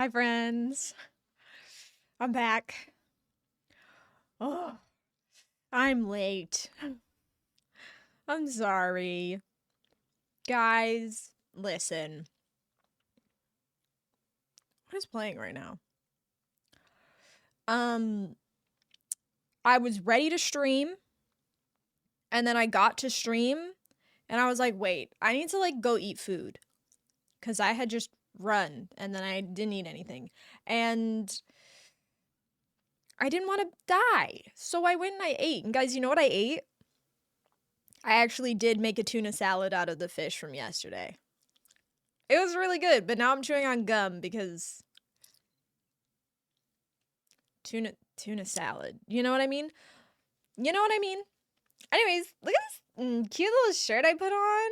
Hi, friends. I'm back. Oh, I'm late. I'm sorry. Guys, listen. What is playing right now? I was ready to stream, and then I got to stream, and I was like, wait, I need to, like, go eat food. Because I had just run, and then I didn't eat anything. And I didn't want to die. So I went and I ate. And guys, you know what I ate? I actually did make a tuna salad out of the fish from yesterday. It was really good, but now I'm chewing on gum because tuna salad. You know what I mean? You know what I mean? Anyways, look at this cute little shirt I put on.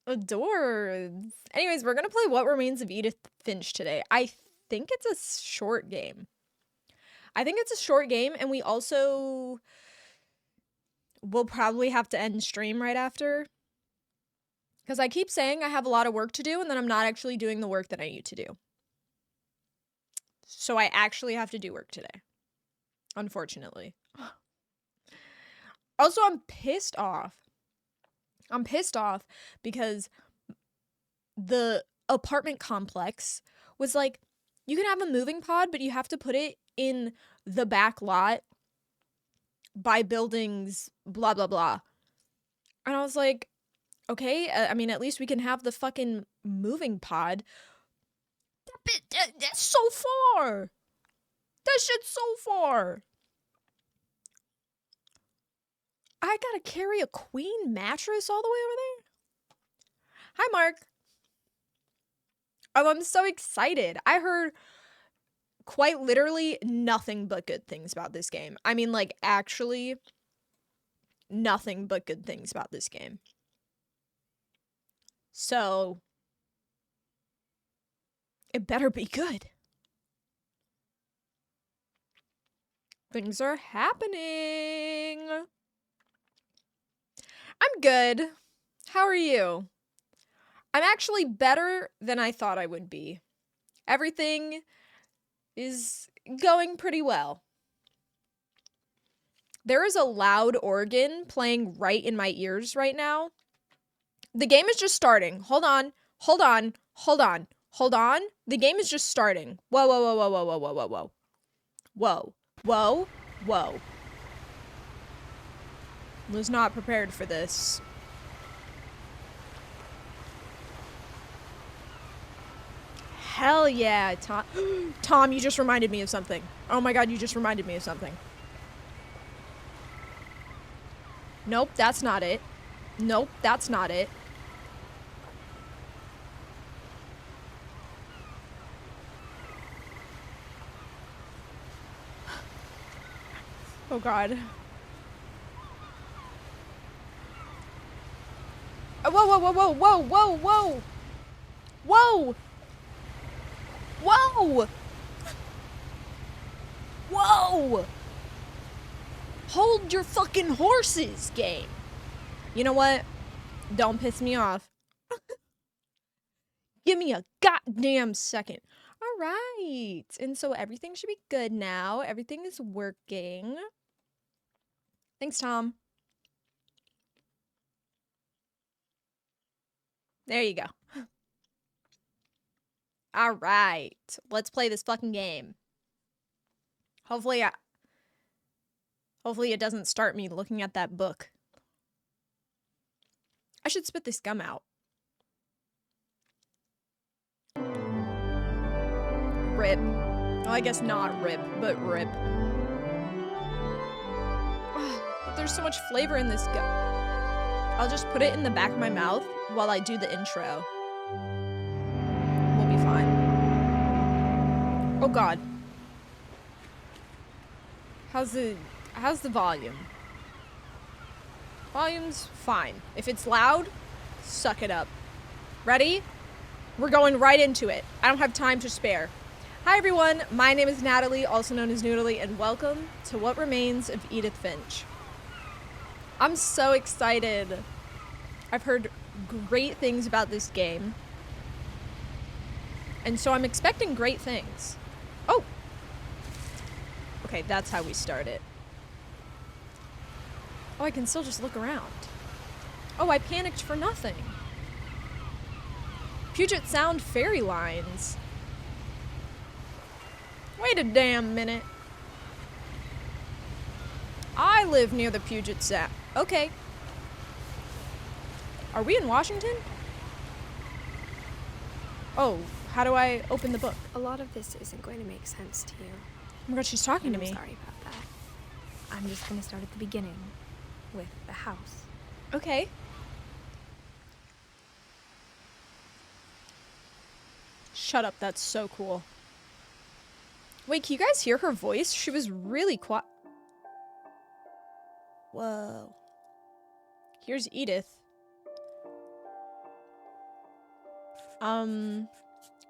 Adorbs. Anyways, we're gonna play What Remains of Edith Finch today. I think it's a short game. And we also will probably have to end stream right after. Because I keep saying I have a lot of work to do, and then I'm not actually doing the work that I need to do. So I actually have to do work today. Unfortunately. Also, I'm pissed off. I'm pissed off because the apartment complex was like, you can have a moving pod, but you have to put it in the back lot by buildings, blah, blah, blah. And I was like, okay, I mean, at least we can have the fucking moving pod. That's so far. That shit's so far. I gotta carry a queen mattress all the way over there? Hi, Mark. Oh, I'm so excited. I heard quite literally nothing but good things about this game. I mean, like, actually nothing but good things about this game. So, it better be good. Things are happening. I'm good. How are you? I'm actually better than I thought I would be. Everything is going pretty well. There is a loud organ playing right in my ears right now. The game is just starting. Hold on. Hold on. Hold on. Hold on. The game is just starting. Whoa, whoa, whoa, whoa, whoa, whoa, whoa, whoa, whoa. Whoa. Whoa. Whoa. Was not prepared for this. Hell yeah, Tom. Tom, you just reminded me of something. Oh my god, you just reminded me of something. Nope, that's not it. Nope, that's not it. Oh god. Whoa, whoa, whoa, whoa, whoa, whoa, whoa! Whoa! Whoa! Whoa! Hold your fucking horses, game. You know what? Don't piss me off. Give me a goddamn second. All right. And so everything should be good now. Everything is working. Thanks, Tom. There you go. All right. Let's play this fucking game. Hopefully it doesn't start me looking at that book. I should spit this gum out. Rip. Well, I guess not rip, but rip. But there's so much flavor in this gum. I'll just put it in the back of my mouth while I do the intro. We'll be fine. Oh god. How's the volume? Volume's fine. If it's loud, suck it up. Ready? We're going right into it. I don't have time to spare. Hi everyone, my name is Natalie, also known as Noodly, and welcome to What Remains of Edith Finch. I'm so excited. I've heard great things about this game. And so I'm expecting great things. Oh! Okay, that's how we start it. Oh, I can still just look around. Oh, I panicked for nothing. Puget Sound fairy lines. Wait a damn minute. I live near the Puget Sound. Okay. Are we in Washington? Oh, how do I open the book? A lot of this isn't going to make sense to you. Oh my god, she's talking to me. I'm sorry about that. I'm just going to start at the beginning with the house. Okay. Shut up, that's so cool. Wait, can you guys hear her voice? She was really quiet. Whoa. Here's Edith.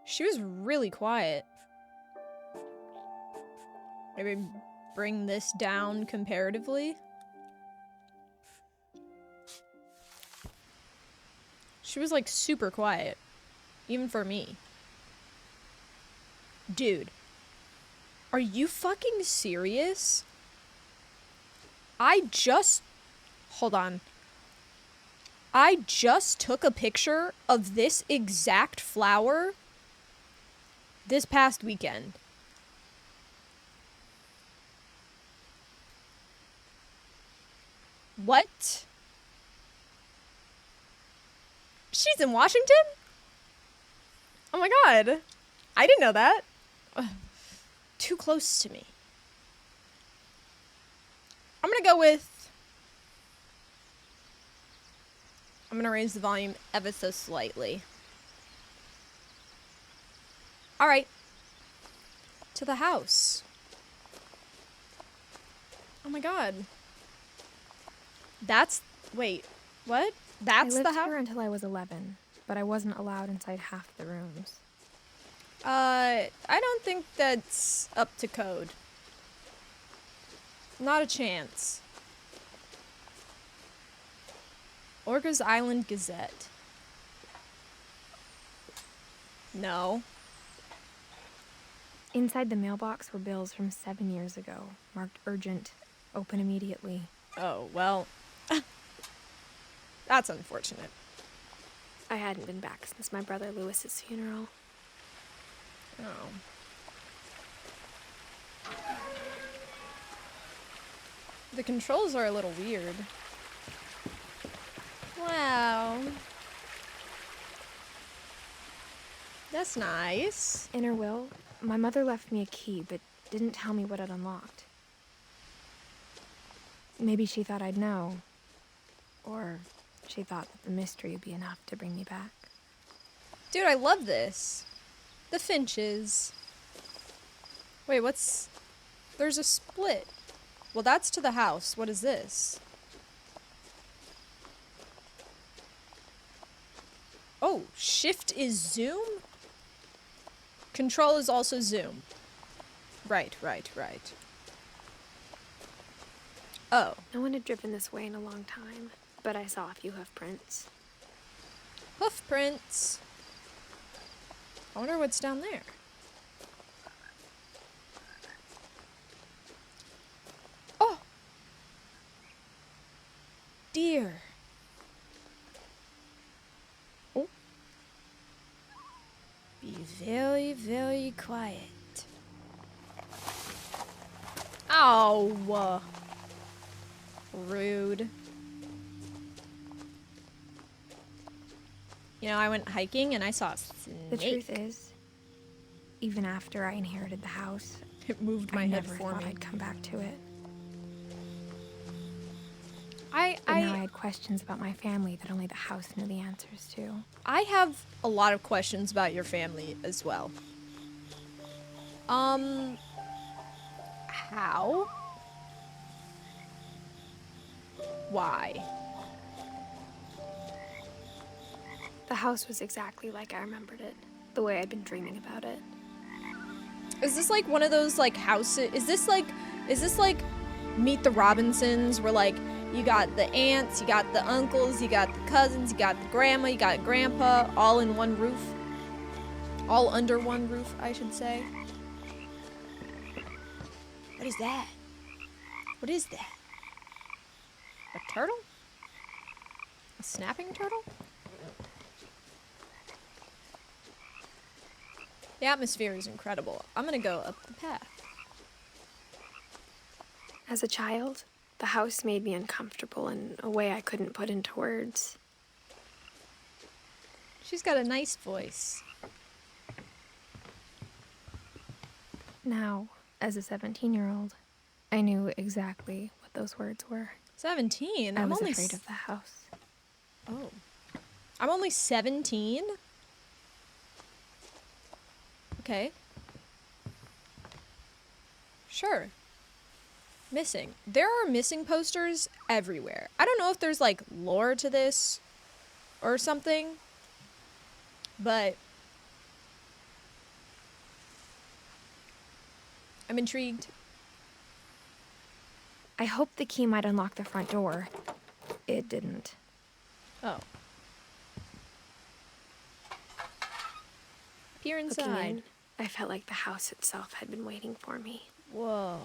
She was really quiet. Maybe bring this down comparatively. She was like super quiet. Even for me. Dude. Are you fucking serious? Hold on. I just took a picture of this exact flower this past weekend. What? She's in Washington? Oh my god. I didn't know that. Ugh. Too close to me. I'm gonna raise the volume ever so slightly. Alright. To the house. Oh my god. Wait, what? That's the house? I lived here until I was 11, but I wasn't allowed inside half the rooms. I don't think that's up to code. Not a chance. Orcas Island Gazette. No. Inside the mailbox were bills from 7 years ago, marked urgent, open immediately. Oh, well. That's unfortunate. I hadn't been back since my brother Lewis's funeral. Oh. The controls are a little weird. Wow. That's nice. In her will, my mother left me a key, but didn't tell me what it unlocked. Maybe she thought I'd know. Or she thought that the mystery would be enough to bring me back. Dude, I love this. The Finches. Wait, there's a split. Well, that's to the house. What is this? Oh, shift is zoom? Control is also zoom. Right. Oh. No one had driven this way in a long time, but I saw a few hoof prints. Hoof prints. I wonder what's down there. Oh! Deer. Oh. Be very, very quiet. Ow! Rude. You know, I went hiking and I saw a snake. The truth is, even after I inherited the house, it moved my I head never for thought me. I'd come back to it. But now I had questions about my family that only the house knew the answers to. I have a lot of questions about your family as well. How? Why? The house was exactly like I remembered it, the way I'd been dreaming about it. Is this like one of those like houses? Is this like Meet the Robinsons where like you got the aunts, you got the uncles, you got the cousins, you got the grandma, you got grandpa all in one roof? All under one roof, I should say. What is that? What is that? A turtle? A snapping turtle? The atmosphere is incredible. I'm gonna go up the path. As a child, the house made me uncomfortable in a way I couldn't put into words. She's got a nice voice. Now, as a 17-year-old, I knew exactly what those words were. 17? I I'm was only afraid of the house. Oh. I'm only 17? Okay. Sure. Missing. There are missing posters everywhere. I don't know if there's like lore to this or something, but I'm intrigued. I hoped the key might unlock the front door. It didn't. Oh. Peer Looking inside. in, I felt like the house itself had been waiting for me. Whoa.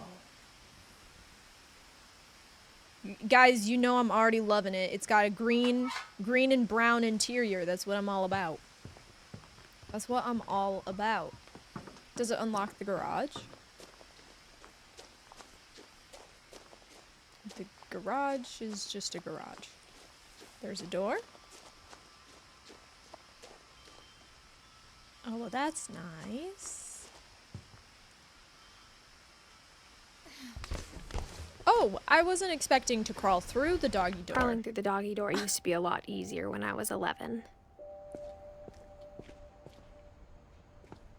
Guys, you know I'm already loving it. It's got a green and brown interior. That's what I'm all about. That's what I'm all about. Does it unlock the garage? The garage is just a garage. There's a door. Oh, well, that's nice. Oh, I wasn't expecting to crawl through the doggy door. Crawling through the doggy door used to be a lot easier when I was 11.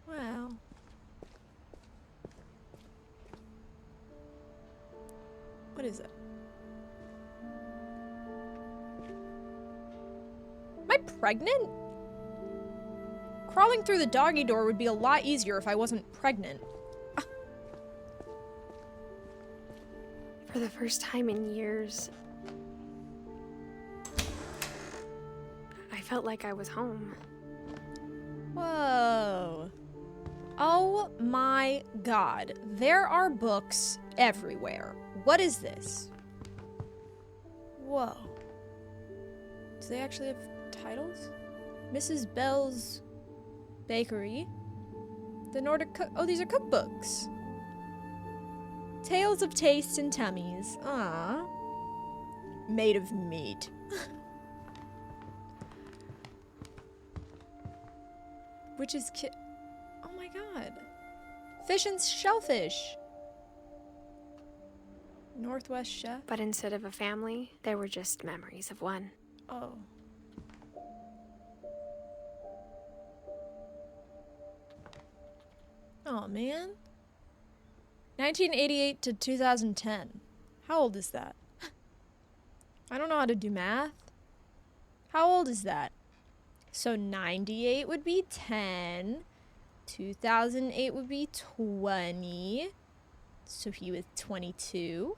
Wow. What is it? Am I pregnant? Crawling through the doggy door would be a lot easier if I wasn't pregnant. For the first time in years, I felt like I was home. Whoa. Oh my god. There are books everywhere. What is this? Whoa. Do they actually have titles? Mrs. Bell's Bakery. The Nordic Cook. Oh, these are cookbooks. Tales of Taste and Tummies. Ah. Made of meat. Which is oh my god. Fish and shellfish. Northwest Chef. But instead of a family, there were just memories of one. Oh. Oh man. 1988 to 2010. How old is that? I don't know how to do math. How old is that? So 98 would be 10. 2008 would be 20. So he was 22.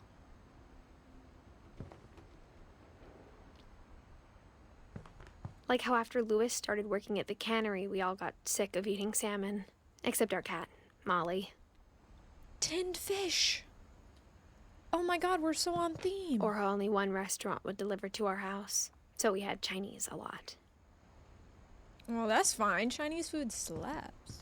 Like how after Lewis started working at the cannery, we all got sick of eating salmon. Except our cat, Molly. Tinned fish. Oh my god, we're so on theme. Or how only one restaurant would deliver to our house. So we had Chinese a lot. Well, that's fine. Chinese food slaps.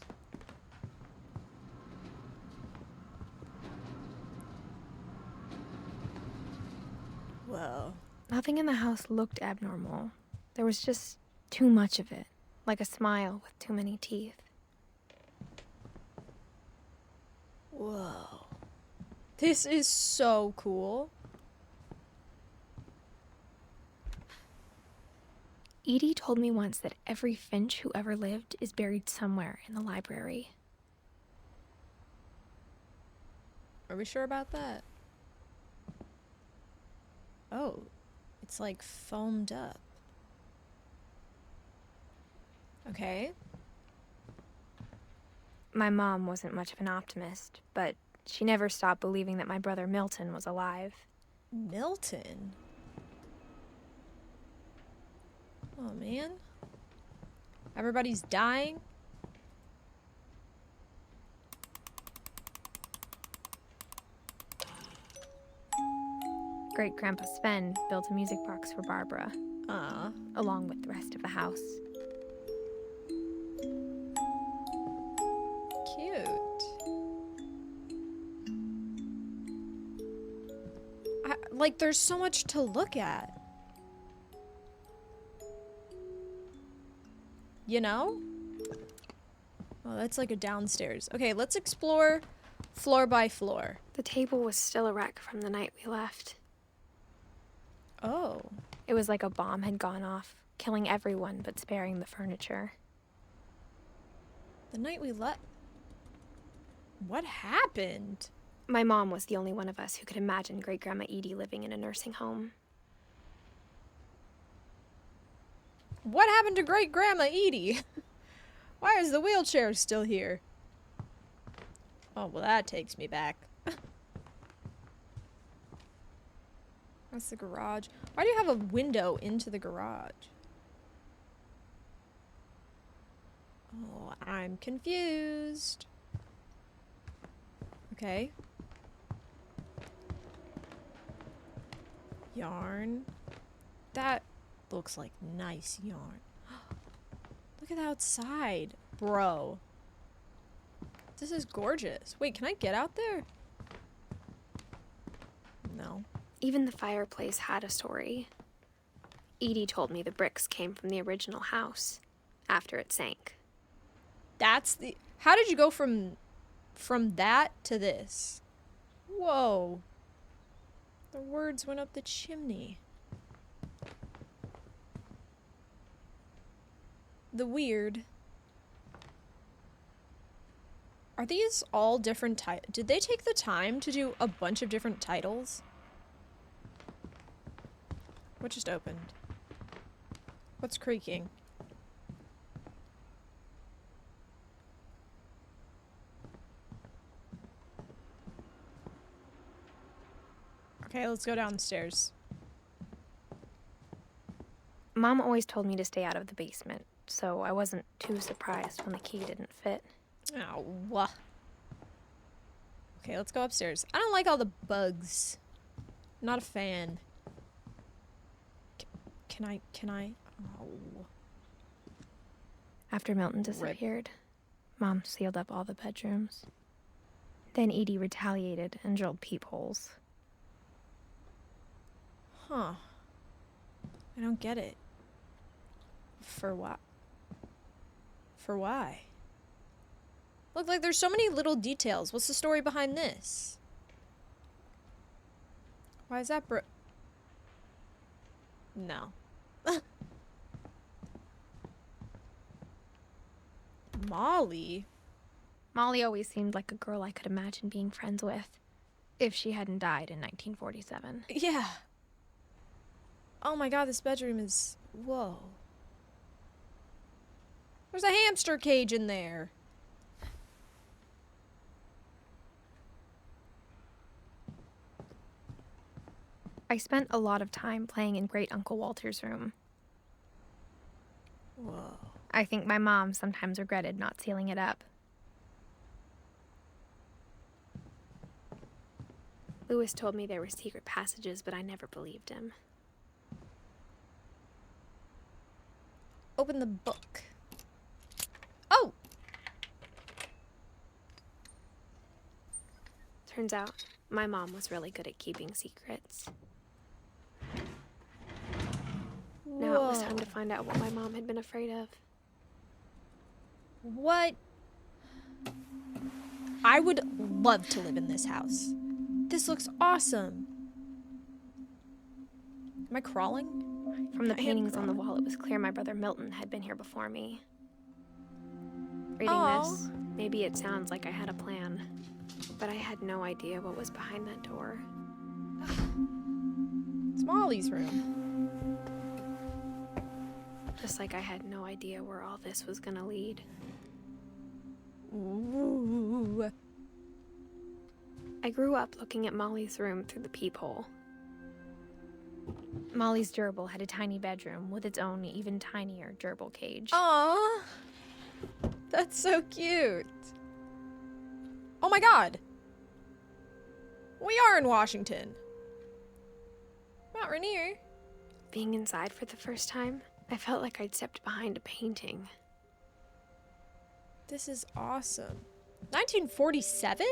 Whoa. Nothing in the house looked abnormal. There was just too much of it. Like a smile with too many teeth. Whoa. This is so cool. Edie told me once that every Finch who ever lived is buried somewhere in the library. Are we sure about that? Oh, it's like foamed up. Okay. My mom wasn't much of an optimist, but she never stopped believing that my brother Milton was alive. Milton? Oh man. Everybody's dying. Great-Grandpa Sven built a music box for Barbara, along with the rest of the house. Cute. Like, there's so much to look at. You know? Oh, that's like a downstairs. Okay, let's explore floor by floor. The table was still a wreck from the night we left. Oh. It was like a bomb had gone off, killing everyone but sparing the furniture. The night we left. What happened? My mom was the only one of us who could imagine Great-Grandma Edie living in a nursing home. What happened to Great-Grandma Edie? Why is the wheelchair still here? Oh, well, that takes me back. That's the garage. Why do you have a window into the garage? Oh, I'm confused. Okay. Yarn. That looks like nice yarn. Look at the outside, bro. This is gorgeous. Wait, can I get out there? No. Even the fireplace had a story. Edie told me the bricks came from the original house, after it sank. That's the... How did you go from that to this? Whoa. The words went up the chimney. The weird. Are these all different titles? Did they take the time to do a bunch of different titles? What just opened? What's creaking? Okay, let's go downstairs. Mom always told me to stay out of the basement, so I wasn't too surprised when the key didn't fit. Ow. Okay, let's go upstairs. I don't like all the bugs. Not a fan. Can I? Oh. After Milton disappeared, Mom sealed up all the bedrooms. Then Edie retaliated and drilled peepholes. Huh. I don't get it. For what? For why? Look, like there's so many little details. What's the story behind this? Why is that No. Molly? Molly always seemed like a girl I could imagine being friends with, if she hadn't died in 1947. Yeah. Oh my god, this bedroom is... Whoa. There's a hamster cage in there. I spent a lot of time playing in Great Uncle Walter's room. Whoa. I think my mom sometimes regretted not sealing it up. Lewis told me there were secret passages, but I never believed him. Open the book. Oh! Turns out, my mom was really good at keeping secrets. Now it was time to find out what my mom had been afraid of. What? I would love to live in this house. This looks awesome. Am I crawling? From the paintings on the wall, it was clear my brother Milton had been here before me. Reading this, maybe it sounds like I had a plan, but I had no idea what was behind that door. It's Molly's room. Just like I had no idea where all this was gonna lead. Ooh. I grew up looking at Molly's room through the peephole. Molly's gerbil had a tiny bedroom with its own even tinier gerbil cage. Aww. That's so cute. Oh my god. We are in Washington. Not Rainier. Being inside for the first time, I felt like I'd stepped behind a painting. This is awesome. 1947?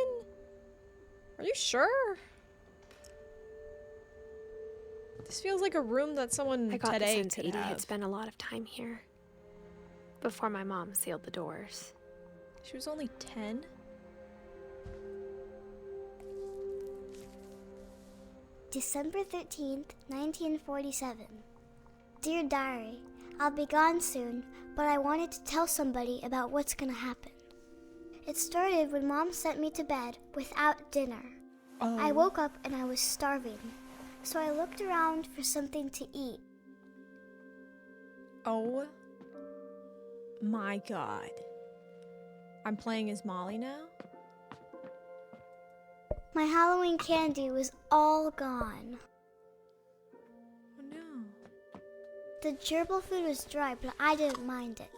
Are you sure? This feels like a room that someone I got the today sense could Edie have. had spent a lot of time here before my mom sealed the doors. She was only 10? December 13th, 1947. Dear Diary, I'll be gone soon, but I wanted to tell somebody about what's gonna happen. It started when Mom sent me to bed without dinner. Oh. I woke up and I was starving, so I looked around for something to eat. Oh my god. I'm playing as Molly now? My Halloween candy was all gone. Oh no. The gerbil food was dry, but I didn't mind it.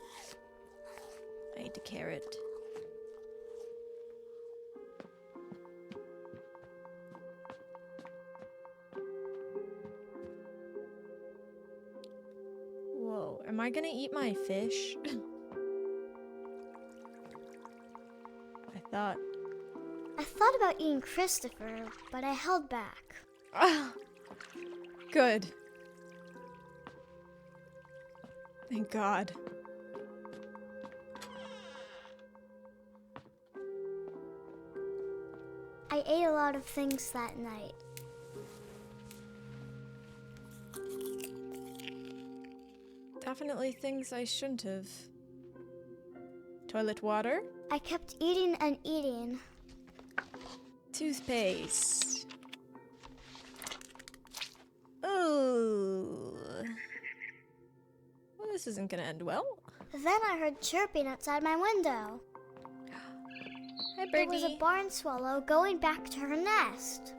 I ate the carrot. Whoa, am I gonna eat my fish? I thought about eating Christopher, but I held back. Good. Thank God. I ate a lot of things that night. Definitely things I shouldn't have. Toilet water? I kept eating and eating. Toothpaste. Oh. Well, this isn't gonna end well. Then I heard chirping outside my window. Hi, It was a birdie. barn swallow going back to her nest.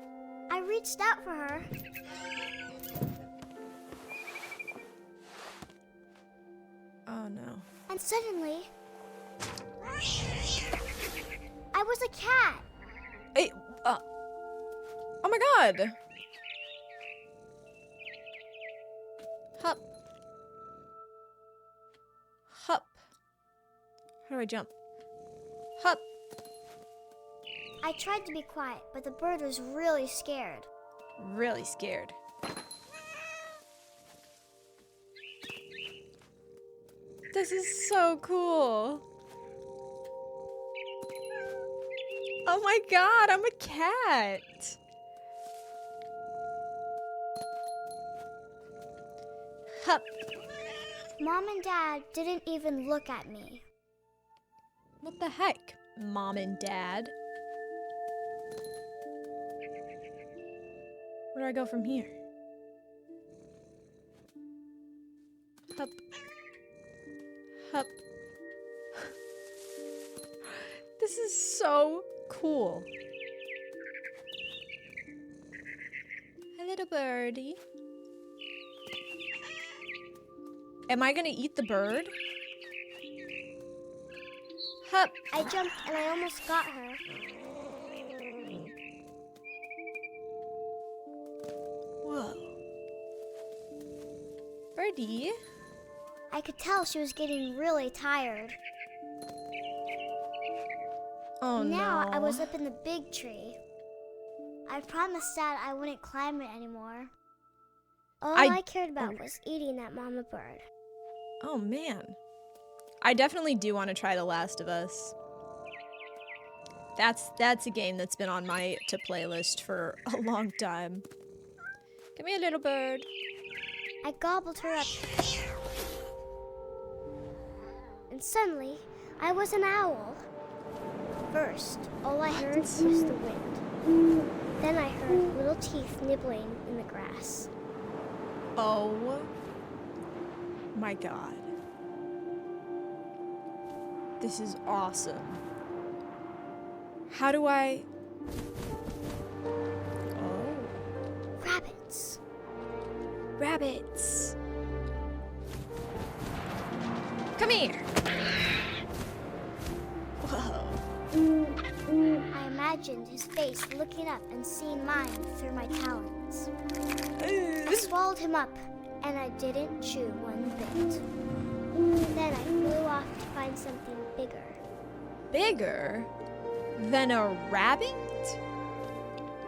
I reached out for her. Oh no. And suddenly, I was a cat. Hey, oh my god! Hup. Hup. How do I jump? Hup. I tried to be quiet, but the bird was really scared. Really scared. This is so cool. Oh my god, I'm a cat. Hup. Mom and Dad didn't even look at me. What the heck, Mom and Dad? Where do I go from here? Hup. Hup. This is so cool. Hi, little birdie. Am I gonna eat the bird? Hup. I jumped and I almost got her. Whoa. Birdie? I could tell she was getting really tired. Oh Now no. I was up in the big tree. I promised Dad I wouldn't climb it anymore. All I cared about was eating that mama bird. Oh man. I definitely do want to try The Last of Us. That's a game that's been on my to playlist for a long time. Give me a little bird. I gobbled her up. And suddenly, I was an owl. First, all I heard was the wind. Then I heard little teeth nibbling in the grass. Oh my god. This is awesome. How do I... Oh. Rabbits. Rabbits. Come here. Whoa. I imagined his face looking up and seeing mine through my talons. I swallowed him up, and I didn't chew one bit. Then I flew off to find something bigger. Bigger than a rabbit?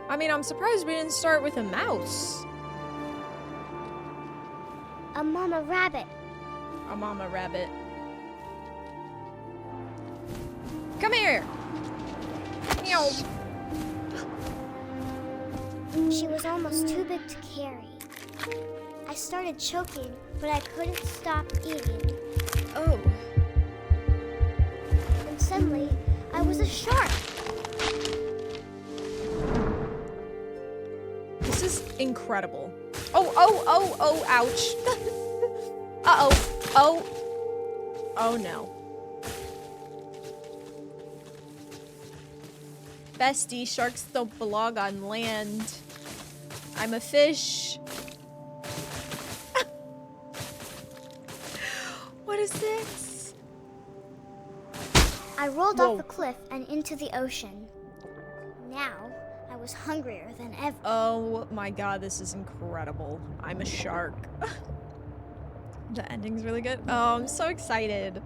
I mean, I'm surprised we didn't start with a mouse. A mama rabbit. A mama rabbit. Come here! Meow. She was almost too big to carry. I started choking, but I couldn't stop eating. Oh. And suddenly, I was a shark. This is incredible. Oh, ouch. Uh-oh. Oh no. Bestie, sharks don't belong on land. I'm a fish. What is this? I rolled Whoa. off the cliff and into the ocean. Now, I was hungrier than ever. Oh my god, this is incredible. I'm a shark. The ending's really good. Oh, I'm so excited.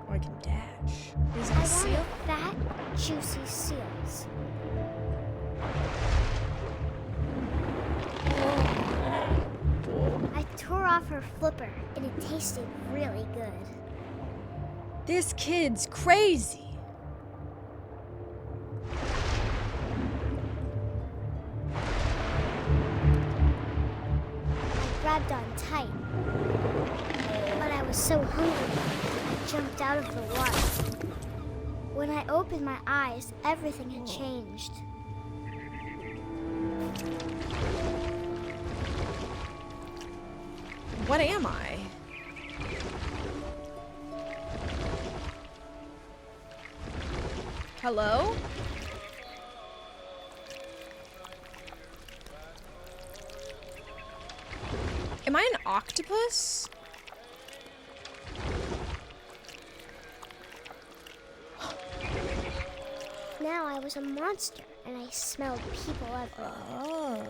Oh, I can dash. Is it I a seal? wanted fat, juicy seals. I tore off her flipper, and it tasted really good. This kid's crazy. I grabbed on tight, but I was so hungry, I jumped out of the water. When I opened my eyes, everything had changed. What am I? Hello? Am I an octopus? Now I was a monster, and I smelled people everywhere. Oh.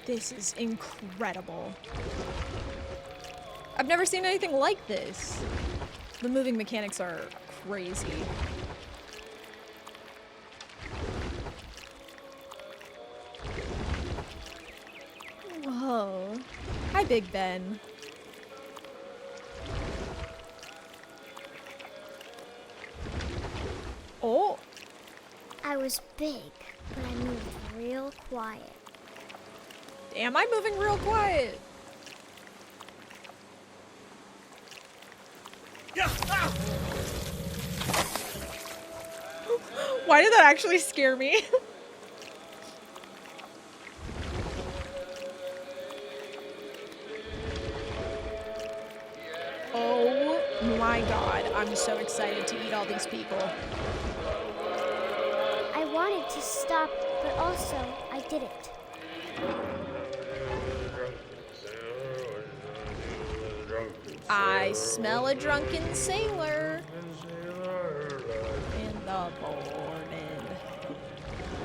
This is incredible. I've never seen anything like this. The moving mechanics are crazy. Whoa. Hi, Big Ben. Oh. I was big, but I moved real quiet. Am I moving real quiet? Why did that actually scare me? Oh my god, I'm so excited to eat all these people. I wanted to stop, but also I didn't. I smell a drunken sailor in the morning.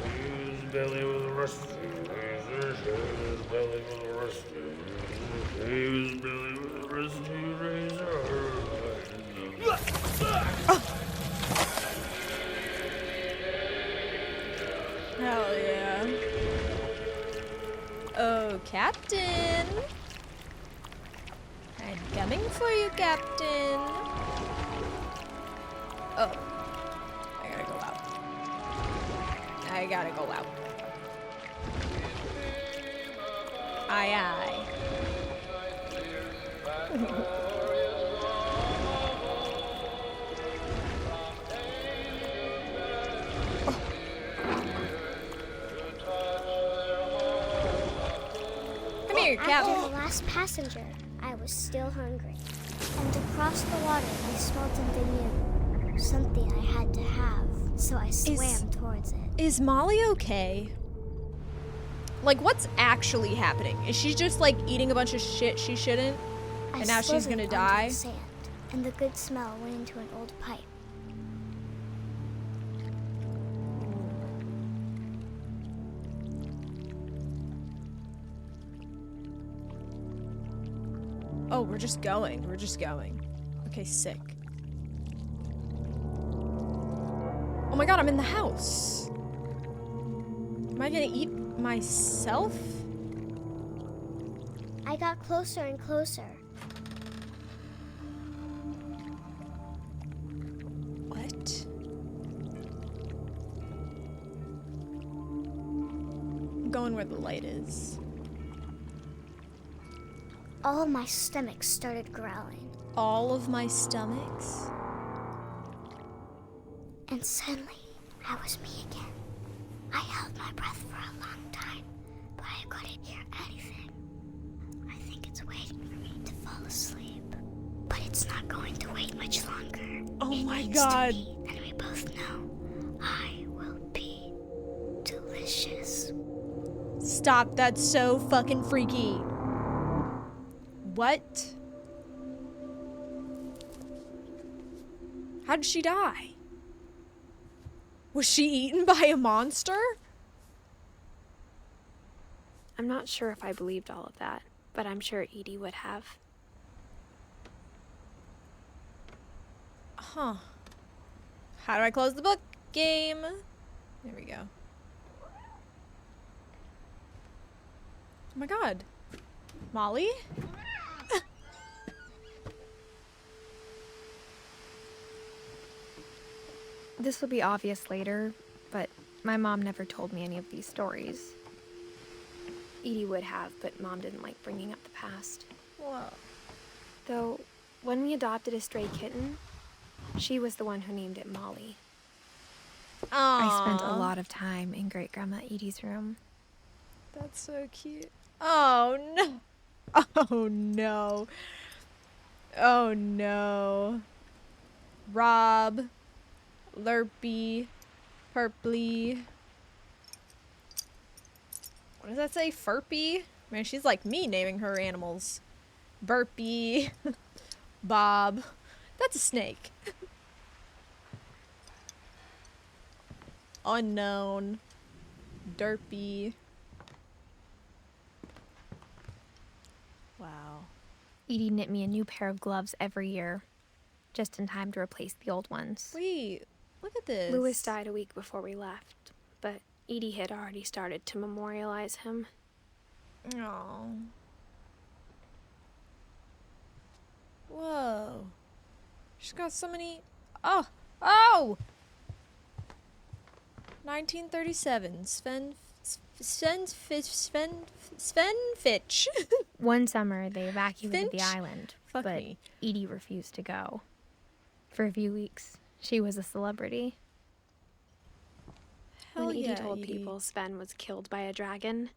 His belly was rusty, razor, his belly was rusty, his belly was rusty, razor. Hell yeah. Oh, Captain. I'm coming for you, Captain. Oh. I gotta go out. I gotta go out. Aye, aye. Come here, After Captain. the last passenger, I was still hungry. And across the water, I smelled something new. Something I had to have, so I swam towards it. Is Molly okay? Like, what's actually happening? Is she just, like, eating a bunch of shit she shouldn't? I And now she's slithered gonna onto die? the sand, and the good smell went into an old pipe. Oh, we're just going. We're just going. Okay, sick. Oh my god, I'm in the house. Am I gonna eat myself? I got closer and closer. What? I'm going where the light is. All of my stomach started growling, All of my stomachs? and suddenly I was me again. I held my breath for a long time, but I couldn't hear anything. I think it's waiting for me to fall asleep, but it's not going to wait much longer. Oh It my needs to god. be, and we both know I will be delicious. Stop, that's so fucking freaky. What? How did she die? Was she eaten by a monster? I'm not sure if I believed all of that, but I'm sure Edie would have. Huh. How do I close the book game? There we go. Oh my god. Molly? This will be obvious later, but my mom never told me any of these stories. Edie would have, but Mom didn't like bringing up the past. Whoa. Though, when we adopted a stray kitten, she was the one who named it Molly. I spent a lot of time in Great Grandma Edie's room. That's so cute. Oh no. Oh no. Oh no. Rob. Lurpy. Purply. What does that say? Furpy? Man, she's like me naming her animals. Burpy. Bob. That's a snake. Unknown. Derpy. Wow. Edie knit me a new pair of gloves every year, just in time to replace the old ones. Wait, look at this. Louis died a week before we left, but Edie had already started to memorialize him. Oh. Whoa. She's got so many. Oh! Oh! 1937. Sven Fitch. One summer, they evacuated the Finch? island, Fuck but me. Edie refused to go. For a few weeks, she was a celebrity. Hell When Edie yeah, told Edie. people Sven was killed by a dragon,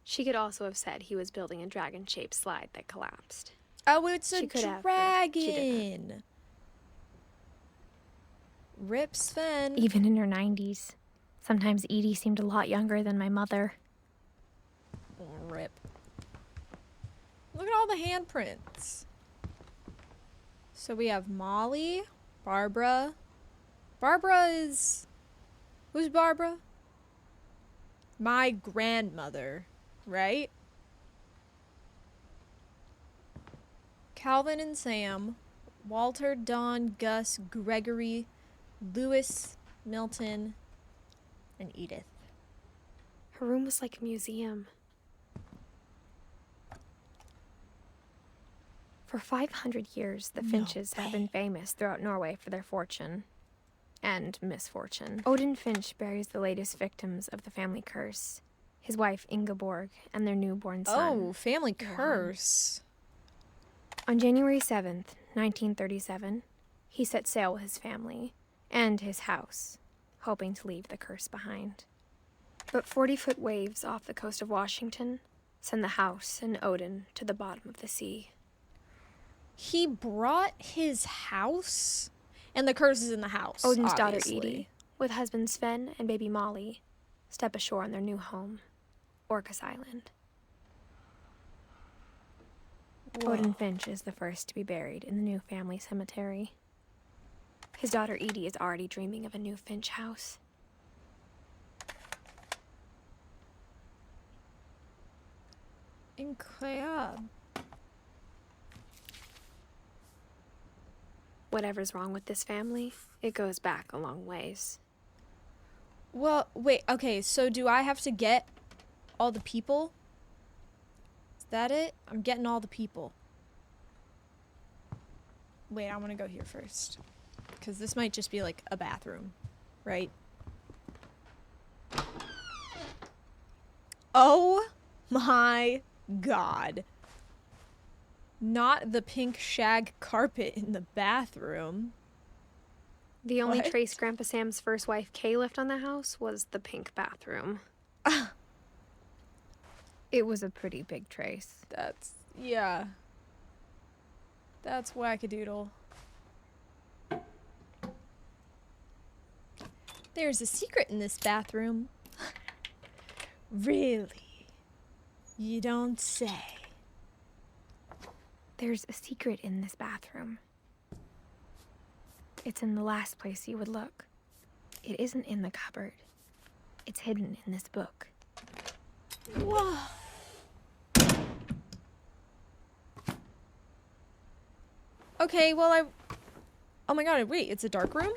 she could also have said he was building a dragon-shaped slide that collapsed. Oh, it's a She could have, but she dragon. Rip Sven. Even in her 90s, sometimes Edie seemed a lot younger than my mother. Rip. Look at all the handprints. So we have Molly, Barbara. Barbara is... Who's Barbara? My grandmother, right? Calvin and Sam. Walter, Don, Gus, Gregory, Louis, Milton, and Edith. Her room was like a museum. For 500 years, the Finches have been famous throughout Norway for their fortune and misfortune. Odin Finch buries the latest victims of the family curse, his wife Ingeborg and their newborn son. Oh, family curse. On January 7th, 1937, he set sail with his family and his house, hoping to leave the curse behind. But 40-foot waves off the coast of Washington send the house and Odin to the bottom of the sea. He brought his house? And the curse is in the house, Odin's obviously. daughter Edie, with husband Sven and baby Molly, step ashore in their new home. Orcas Island. Whoa. Odin Finch is the first to be buried in the new family cemetery. His daughter Edie is already dreaming of a new Finch house. Incroyable. Whatever's wrong with this family, it goes back a long ways. Well, wait, okay, so do I have to get all the people? Is that it? I'm getting all the people. Wait, I want to go here first. Because this might just be like a bathroom, right? Oh my god. Not the pink shag carpet in the bathroom. The only What? trace Grandpa Sam's first wife Kay left on the house was the pink bathroom. It was a pretty big trace. That's, yeah. That's wackadoodle. There's a secret in this bathroom. Really? You don't say. There's a secret in this bathroom. It's in the last place you would look. It isn't in the cupboard. It's hidden in this book. Whoa. Okay, well, oh my god, wait, it's a dark room?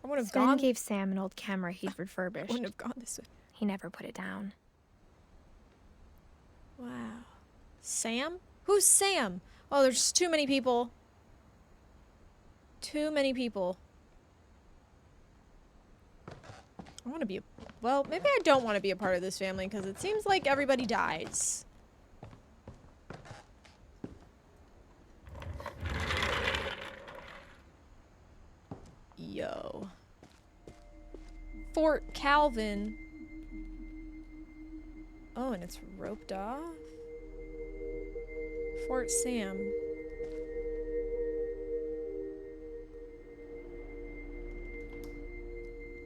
I would have Sven gone. gave Sam an old camera he'd refurbished. Wouldn't have gone this way. He never put it down. Wow. Sam? Who's Sam? Oh, there's just too many people. Too many people. I want to be well, maybe I don't want to be a part of this family because it seems like everybody dies. Yo. Fort Calvin. Oh, and it's roped off? Fort Sam.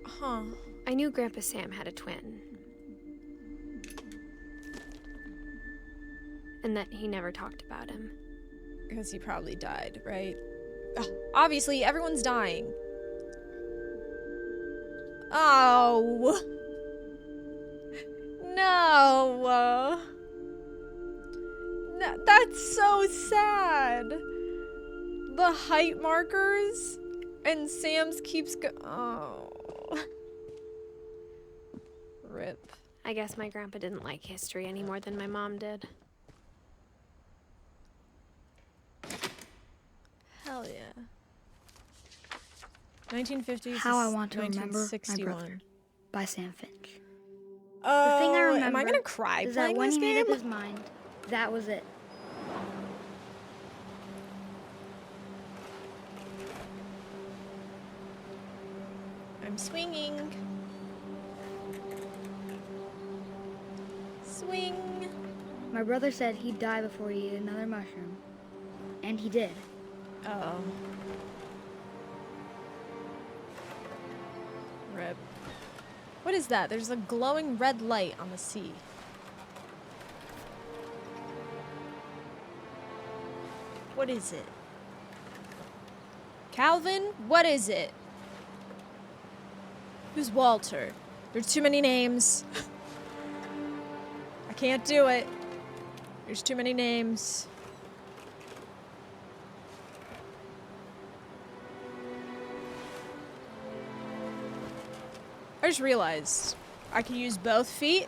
Huh. I knew Grandpa Sam had a twin. And that he never talked about him. Because he probably died, right? Ugh, obviously, everyone's dying. Oh. No. No, that's so sad. The height markers and Sam's keeps oh. Rip. I guess my grandpa didn't like history any more than my mom did. Hell yeah. 1950s. How I Want to Remember My 1961. Brother by Sam Finch. Oh, The thing I remember am I gonna cry is playing that when this he made game? up his mind, that was it. I'm swinging. Swing. My brother said he'd die before he ate another mushroom. And he did. Oh. Rip. What is that? There's a glowing red light on the sea. What is it? Calvin? What is it? Who's Walter? There's too many names. I can't do it. There's too many names. I just realized I can use both feet.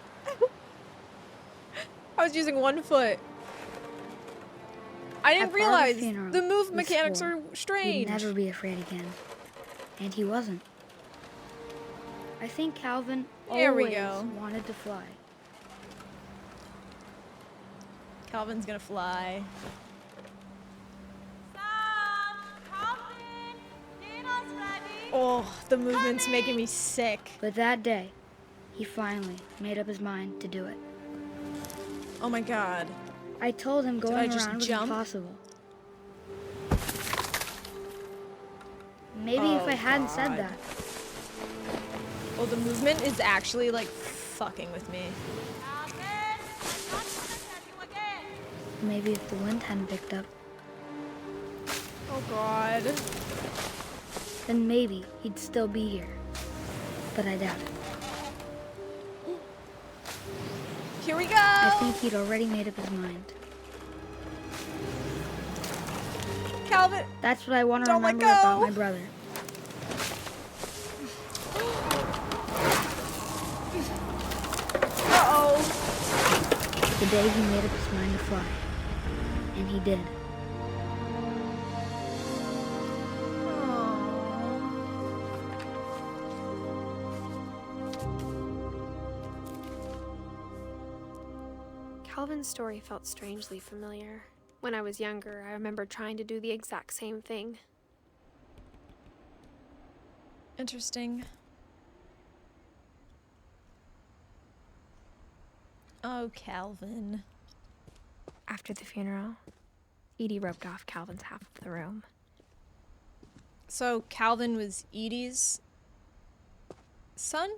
I was using one foot. I didn't At Barbie's realize funeral, the move we mechanics swore are strange. He'd never be afraid again. And he wasn't. I think Calvin There we always go. wanted to fly. Calvin's gonna fly. Oh, the movement's making me sick. But that day, he finally made up his mind to do it. Oh my god. I told him I going just around was jump? impossible. Maybe if Oh, I hadn't said God. that. Well, the movement is actually like fucking with me. Maybe if the wind hadn't picked up, Oh god. then maybe he'd still be here. But I doubt it. Here we go! I think he'd already made up his mind. Calvin! That's what I want to Don't let remember about go. my brother. Uh-oh. The day he made up his mind to fly. And he did. Calvin's story felt strangely familiar. When I was younger, I remember trying to do the exact same thing. Interesting. Oh, Calvin. After the funeral, Edie roped off Calvin's half of the room. So Calvin was Edie's son?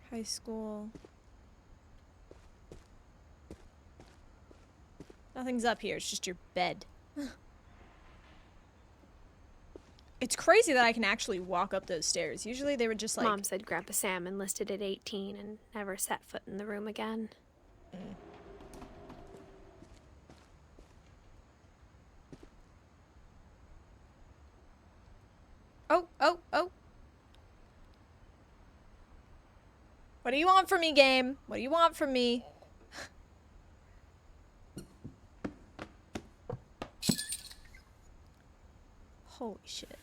High school. Nothing's up here, it's just your bed. It's crazy that I can actually walk up those stairs. Usually they would just like... Mom said Grandpa Sam enlisted at 18 and never set foot in the room again. Oh, oh, oh. What do you want from me, game? What do you want from me? Holy shit.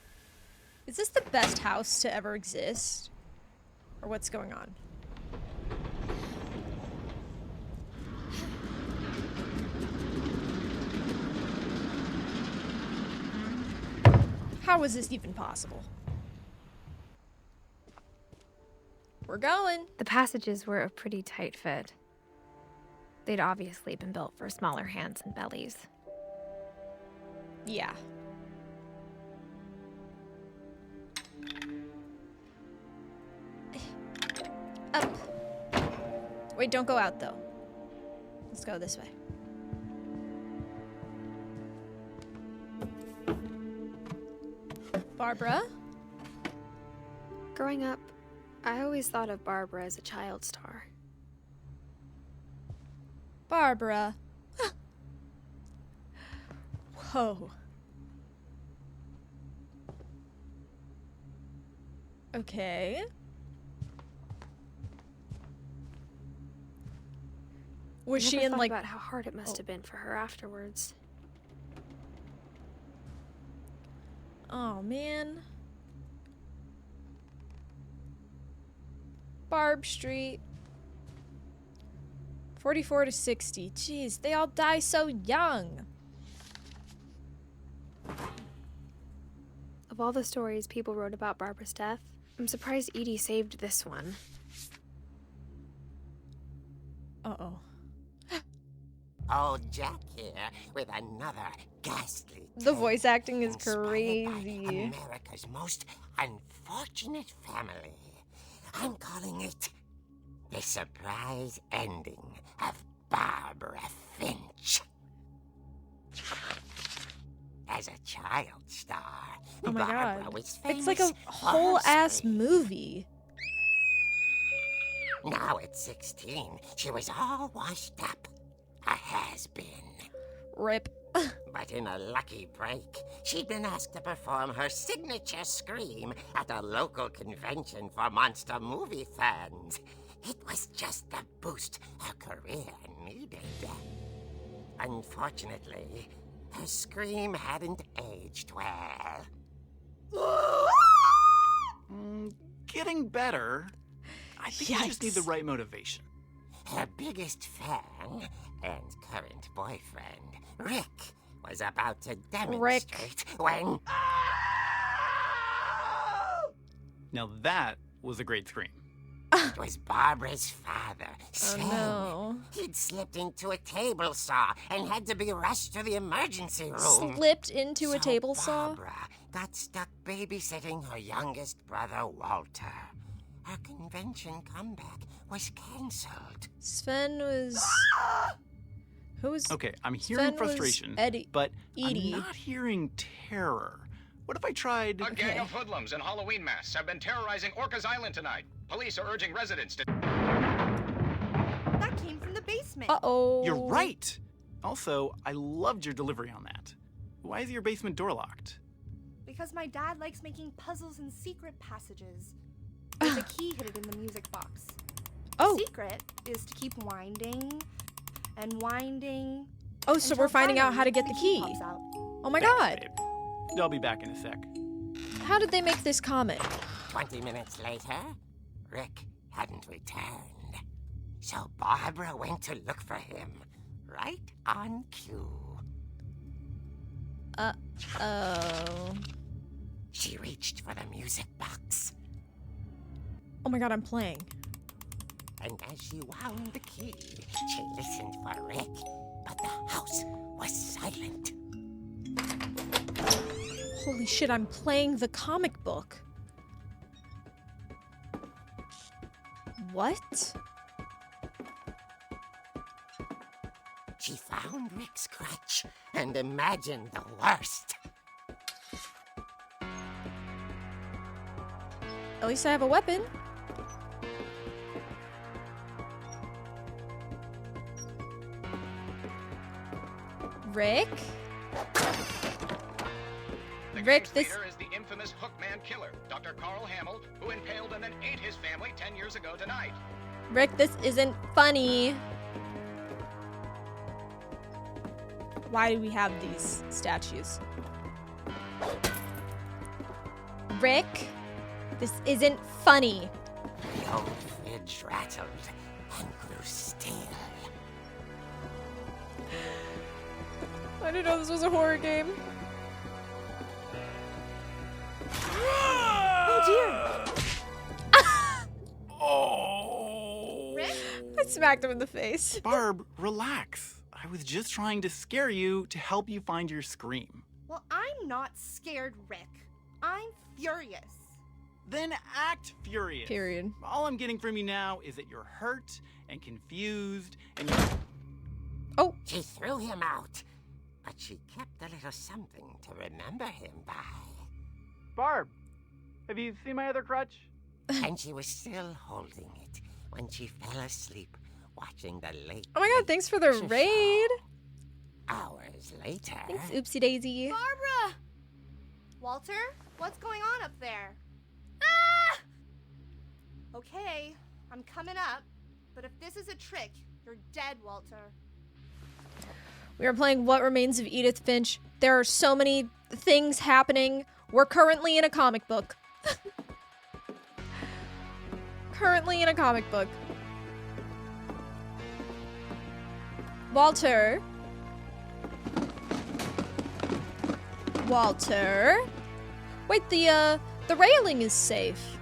Is this the best house to ever exist? Or what's going on? How is this even possible? We're going. The passages were a pretty tight fit. They'd obviously been built for smaller hands and bellies. Yeah. Up. Wait, don't go out though. Let's go this way. Barbara? Growing up, I always thought of Barbara as a child star. Barbara. Whoa. Okay. Was I she never in thought like... about how hard it must have been for her afterwards. Oh, man. Barb Street. 44 to 60. Jeez, they all die so young. Of all the stories people wrote about Barbara's death, I'm surprised Edie saved this one. Uh-oh. Old Jack here with another ghastly The tale voice acting is inspired by crazy. America's most unfortunate family. I'm calling it The Surprise Ending of Barbara Finch. As a child star, Oh my Barbara god. was It's like a famous for her whole ass scream. movie. Now at 16, she was all washed up. A has-been. Rip. But in a lucky break, she'd been asked to perform her signature scream at a local convention for monster movie fans. It was just the boost her career needed. Unfortunately, her scream hadn't aged well. Getting better. I think you just need the Yikes. right motivation. Her biggest fan and current boyfriend, Rick, was about to demonstrate when... Now that was a great scream. It was Barbara's father, Sam. no. He'd slipped into a table saw and had to be rushed to the emergency room. Slipped into a So table saw? Barbara got stuck babysitting her youngest brother, Walter. Her convention comeback was cancelled. Sven was... Who was... Okay, I'm hearing Sven was frustration, Eddie. but Edie. I'm not hearing terror. What if I tried... A gang of hoodlums in Halloween masks have been terrorizing Orcas Island tonight. Police are urging residents to... That came from the basement. Uh-oh. You're right! Also, I loved your delivery on that. Why is your basement door locked? Because my dad likes making puzzles and secret passages. There's a key hidden in the music box. Oh. The secret is to keep winding and winding. Oh, so we're finding out how to get the key. pops out. Oh my Thanks, god. babe. I'll be back in a sec. How did they make this comic? 20 minutes later, Rick hadn't returned. So Barbara went to look for him, right on cue. Uh-oh. She reached for the music box, Oh my god, I'm playing. and as she wound the key, she listened for Rick, but the house was silent. Holy shit, I'm playing the comic book. What? She found Rick's crutch and imagined the worst. At least I have a weapon. Rick? The Rick, gang's this... leader is the infamous Hookman killer, Dr. Carl Hamill, who impaled and then ate his family 10 years ago tonight. Rick, this isn't funny. Why do we have these statues? Rick, this isn't funny. The old fridge rattled and grew still. I didn't know this was a horror game. Oh dear. Oh! Rick? I smacked him in the face. Barb, relax. I was just trying to scare you to help you find your scream. Well, I'm not scared, Rick. I'm furious. Then act furious. Period. All I'm getting from you now is that you're hurt and confused and you're... Oh, She threw him out, but she kept a little something to remember him by. Barb, have you seen my other crutch? And she was still holding it when she fell asleep watching the late. oh my god, thanks for the Show. raid. Hours later. Thanks, Oopsie Daisy. Barbara! Walter, what's going on up there? Ah! Okay, I'm coming up, but if this is a trick, you're dead, Walter. We are playing What Remains of Edith Finch. There are so many things happening. We're currently in a comic book. Currently in a comic book. Walter. Walter. Wait, the railing is safe.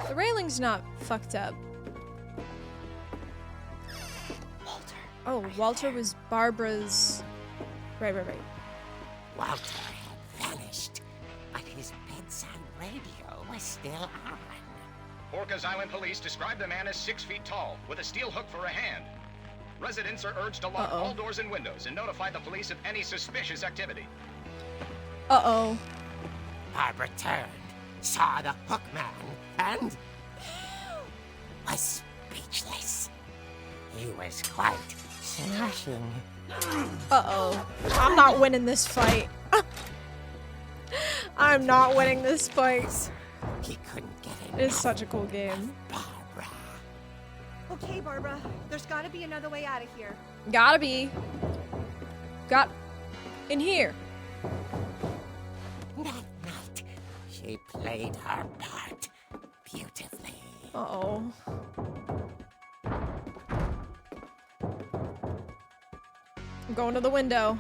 The railing's not fucked up. Walter. Oh, Walter was Barbara's... Right. Walter had vanished, but his bedside radio was still on. Orcas Island police describe the man as 6 feet tall, with a steel hook for a hand. Residents are urged to lock Uh-oh. all doors and windows and notify the police of any suspicious activity. Uh-oh. Barbara turned, saw the hook man, and was speechless. He was quite smashing. Uh-oh. I'm not winning this fight. I'm not winning this fight. He couldn't get It is such a cool game. Barbara. Okay, Barbara, there's gotta be another way out of here. Gotta be. Got in here. That night, she played her part beautifully. Uh-oh. I'm going to the window.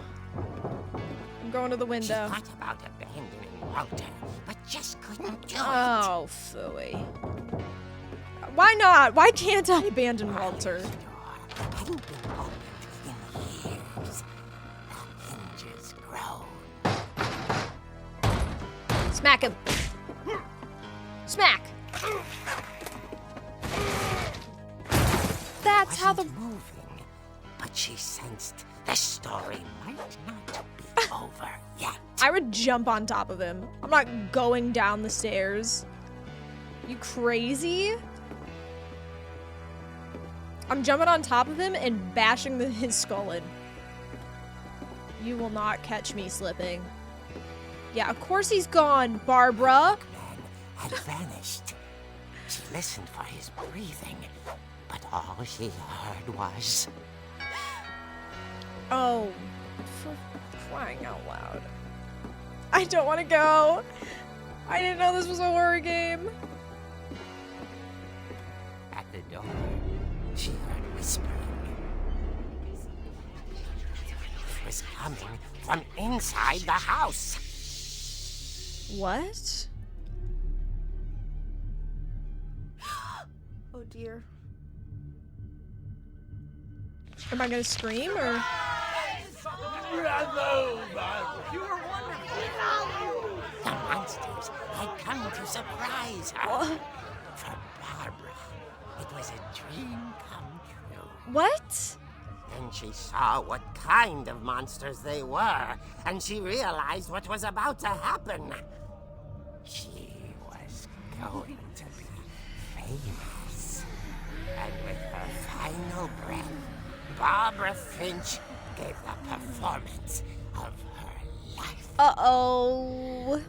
I'm going to the She window. thought about abandoning Walter, but just couldn't do it. Oh, phooey. Why not? Why can't I abandon Walter? The door hadn't been opened in years. The hinges groaned. Smack him. Smack. That's how the... moving, but she sensed the story might not be over yet. I would jump on top of him. I'm not going down the stairs. You crazy? I'm jumping on top of him and bashing his skull in. You will not catch me slipping. Yeah, of course he's gone, Barbara. Man had vanished. She listened for his breathing, but all she heard was... Oh, for crying out loud. I don't want to go. I didn't know this was a horror game. At the door, she heard whispering. It was coming from inside the house. What? Oh dear. Am I gonna scream or? The monsters had come to surprise her. For Barbara, it was a dream come true. What? Then she saw what kind of monsters they were, and she realized what was about to happen. She was going to be famous. And with her final breath, Barbara Finch gave the performance of her life. Uh-oh.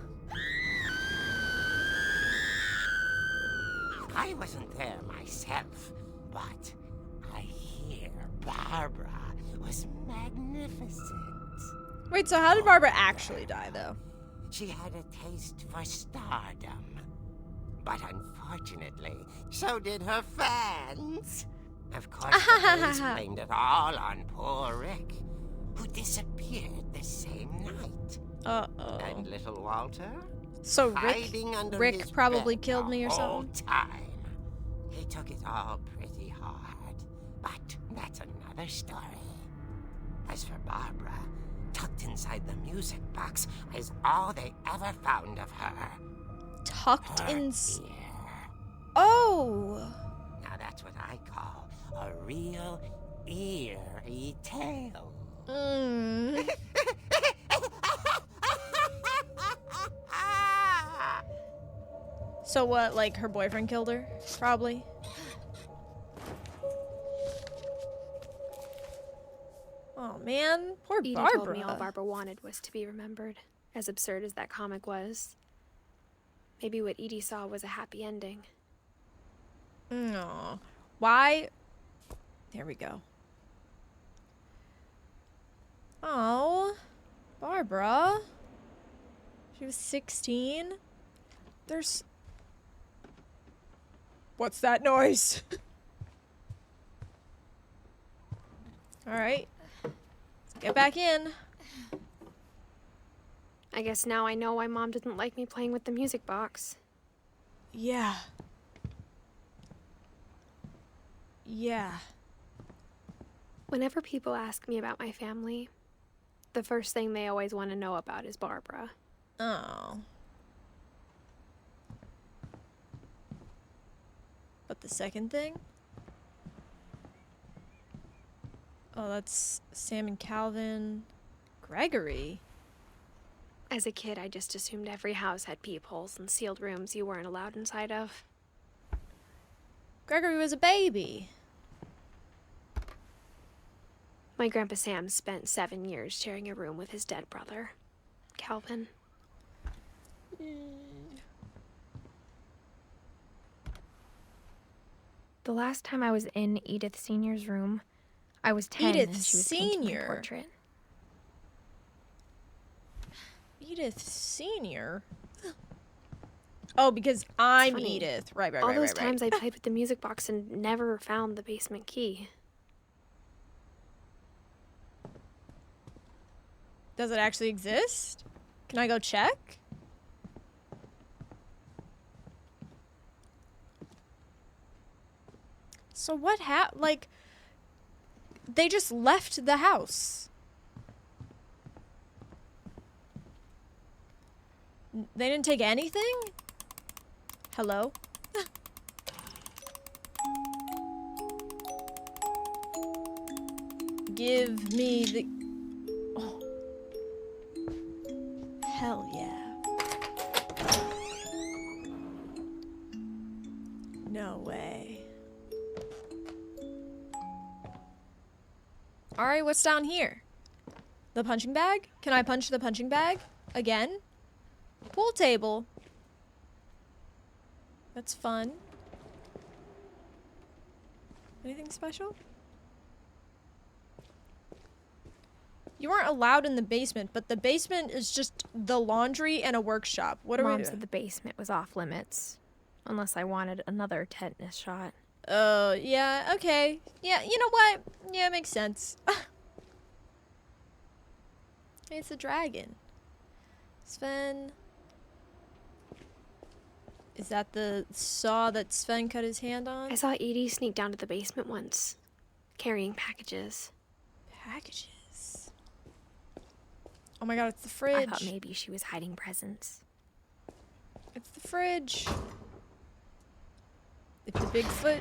I wasn't there myself, but I hear Barbara was magnificent. Wait, so how did Barbara actually die, though? She had a taste for stardom. But unfortunately, so did her fans. Of course, the police blamed it all on poor Rick, who disappeared the same night. Uh-oh. And little Walter? So Hiding under Rick his probably bed killed the me or whole something? time. He took it all pretty hard, but that's another story. As for Barbara, tucked inside the music box is all they ever found of her. Tucked Her in... ear. Oh! Now that's what I call a real eerie tale. Mm. So what, like her boyfriend killed her? Probably. Oh man, poor Edie Barbara. told me all Barbara wanted was to be remembered, as absurd as that comic was. Maybe what Edie saw was a happy ending. No. Why? There we go. Oh, Barbara. She was 16. There's... What's that noise? Alright. Let's get back in. I guess now I know why Mom didn't like me playing with the music box. Yeah. Yeah. Whenever people ask me about my family, the first thing they always want to know about is Barbara. Oh. But the second thing? Oh, that's Sam and Calvin. Gregory. As a kid, I just assumed every house had peepholes and sealed rooms you weren't allowed inside of. Gregory was a baby. My Grandpa Sam spent 7 years sharing a room with his dead brother, Calvin. The last time I was in Edith Sr.'s room, I was 10 Edith and she was painting my Sr.? portrait. Edith Sr.? Oh, because I'm funny. Edith. Right. All those times I played with the music box and never found the basement key. Does it actually exist? Can I go check? So what like, they just left the house. They didn't take anything? Hello? Give me the... Oh. Hell yeah. No way. Alright, what's down here? The punching bag? Can I punch the punching bag? Again? Pool table. That's fun. Anything special? You weren't allowed in the basement, but the basement is just the laundry and a workshop. What are we Mom doing? said the basement was off limits. Unless I wanted another tetanus shot. Yeah, okay. Yeah, you know what? Yeah, it makes sense. It's a dragon. Sven. Is that the saw that Sven cut his hand on? I saw Edie sneak down to the basement once, carrying packages. Packages. Oh my god, it's the fridge. I thought maybe she was hiding presents. It's the fridge. It's a Bigfoot.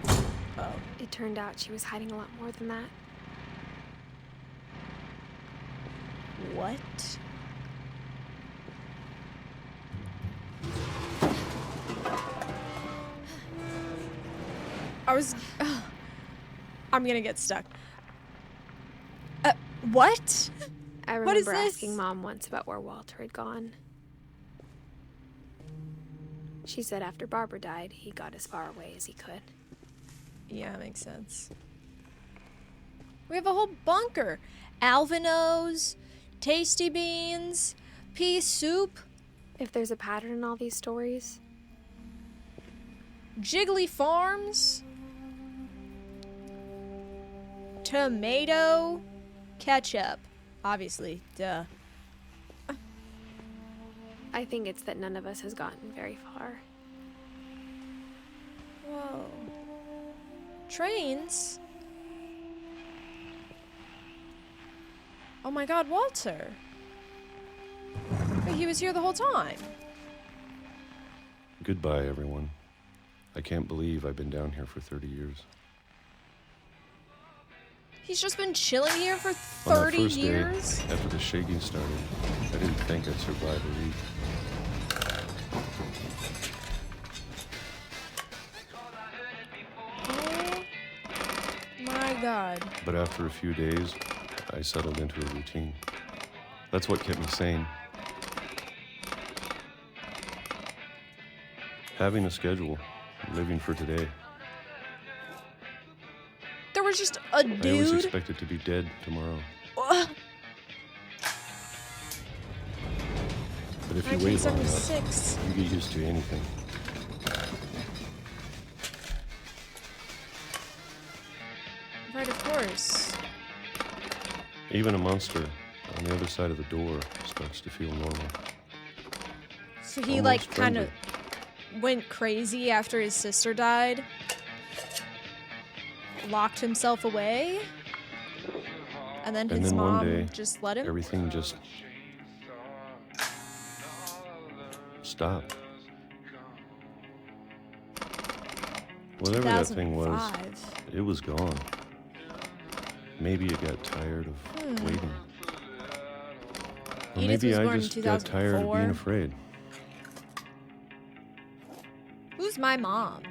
Oh. It turned out she was hiding a lot more than that. What? I'm gonna get stuck. What? I What is remember this? asking Mom once about where Walter had gone. She said after Barbara died, he got as far away as he could. Yeah, makes sense. We have a whole bunker. Alvino's, Tasty Beans, pea soup, If there's a pattern in all these stories, Jiggly Farms, tomato, ketchup. Obviously, duh. I think it's that none of us has gotten very far. Whoa. Trains? Oh my god, Walter. Wait, he was here the whole time. Goodbye, everyone. I can't believe I've been down here for 30 years. He's just been chilling here for On that 30 first years? day, after the shaking started, I didn't think I'd survive a week. Oh my god. But after a few days, I settled into a routine. That's what kept me sane. Having a schedule, living for today. There was just a I always dude. expected to be dead tomorrow. Ugh. But if you wait long enough, 1976. you get used to anything. Right, of course. Even a monster on the other side of the door starts to feel normal. So he Almost like kind of friendly. went crazy after his sister died. Locked himself away. And then And his then one mom day, just let him. everything just stopped. Whatever that thing was, 2005. it was gone. Maybe it got tired of waiting. Or Edith maybe was I born in just got tired of 2004. being afraid. Who's my mom?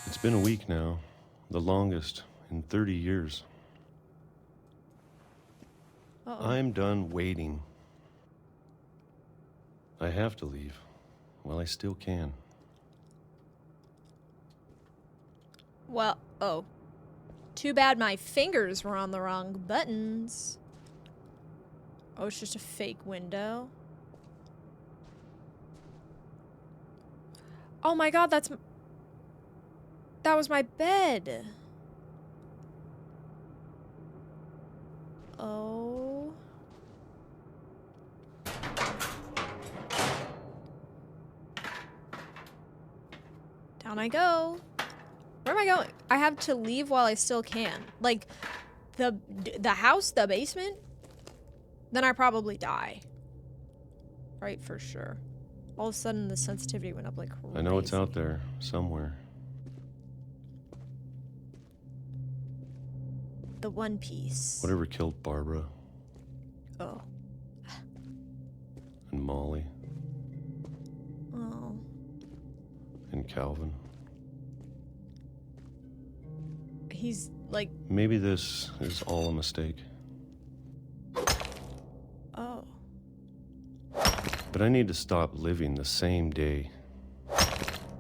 It's been a week now, the longest in 30 years. Uh-oh. I'm done waiting. I have to leave while I still can. Well, oh. Too bad my fingers were on the wrong buttons. Oh, it's just a fake window. Oh my god, that was my bed. Oh. Down I go. Where am I going? I have to leave while I still can. Like, the house, the basement? then I probably die. Right, for sure. All of a sudden, the sensitivity went up like crazy. I know it's out there, somewhere. The One Piece. Whatever killed Barbara. Oh. And Molly. Oh. And Calvin. He's like... Maybe this is all a mistake. Oh. But I need to stop living the same day.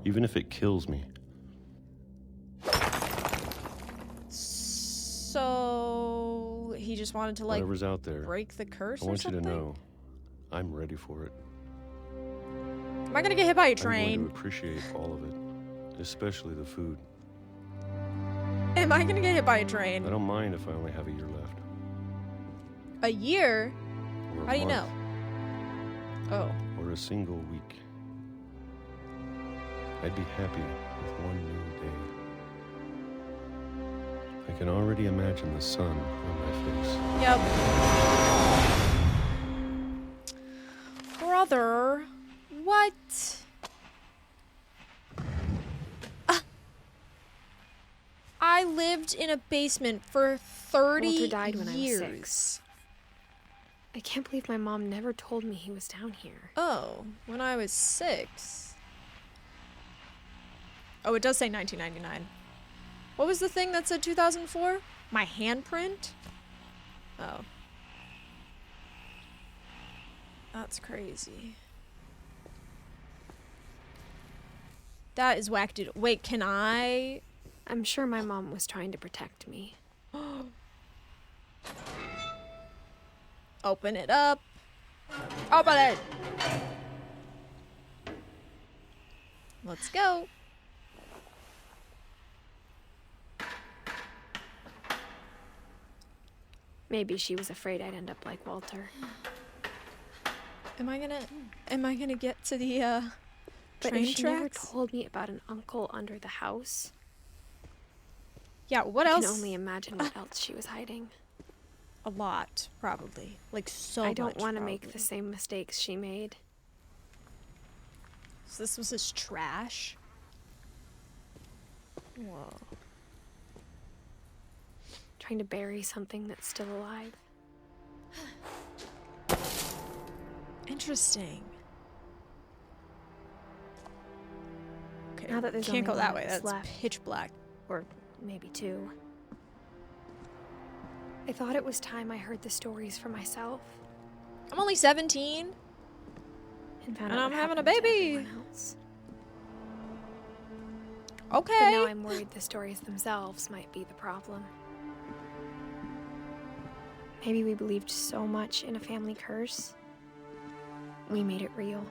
Even if it kills me. So... He just wanted to, like, Whatever's out there, break the curse I or want you something? to know, I'm ready for it. Am I gonna get hit by a I'm train? going to appreciate all of it. Especially the food. Am I gonna get hit by a train? I don't mind if I only have a year left. A year? Or a How do you know? month, Oh. Or a single week. I'd be happy with one new day. I can already imagine the sun on my face. Yep. Brother, what? I lived in a basement for 30 Walter died when years. I was 6. I can't believe my mom never told me he was down here. Oh, when I was 6. Oh, it does say 1999. What was the thing that said 2004? My handprint? Oh. That's crazy. That is whack, dude. Wait, can I? I'm sure my mom was trying to protect me. Open it up. Open it! Let's go. Maybe she was afraid I'd end up like Walter. Am I gonna get to the But train if she never tracks? told me about an uncle under the house, Yeah, what I else? can only imagine what else she was hiding. A lot, probably. Like so I don't much, want to make probably. the same mistakes she made. So this was his trash? Whoa. Trying to bury something that's still alive. Interesting. Okay, Now that there's can't only go that one way. that's That's left. pitch black. Or maybe 2. I thought it was time I heard the stories for myself. I'm only 17. And found And out I'm what having a happened to baby. everyone else. Okay. But now I'm worried the stories themselves might be the problem. Maybe we believed so much in a family curse, we made it real.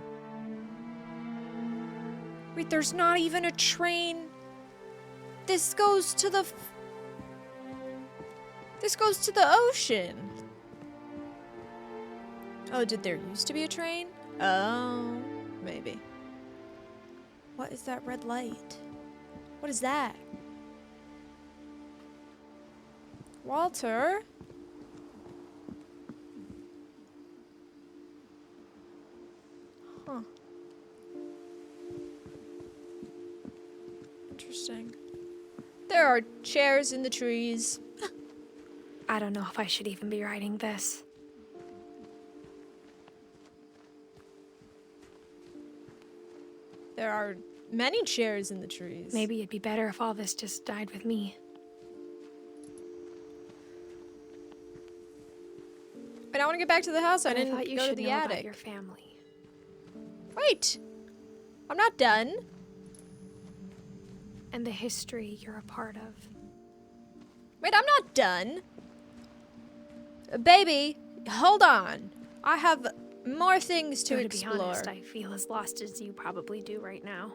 Wait, there's not even a train. This goes to the ocean. Oh, did there used to be a train? Oh, maybe. What is that red light? What is that? Walter? Huh. Interesting. There are chairs in the trees. I don't know if I should even be writing this. There are many chairs in the trees. Maybe it'd be better if all this just died with me. But I want to get back to the house. I But didn't thought you go to should the know about attic. your family. Wait. I'm not done. And the history you're a part of. Wait, I'm not done. Baby, hold on. I have more things to Though, explore. To be honest, I feel as lost as you probably do right now.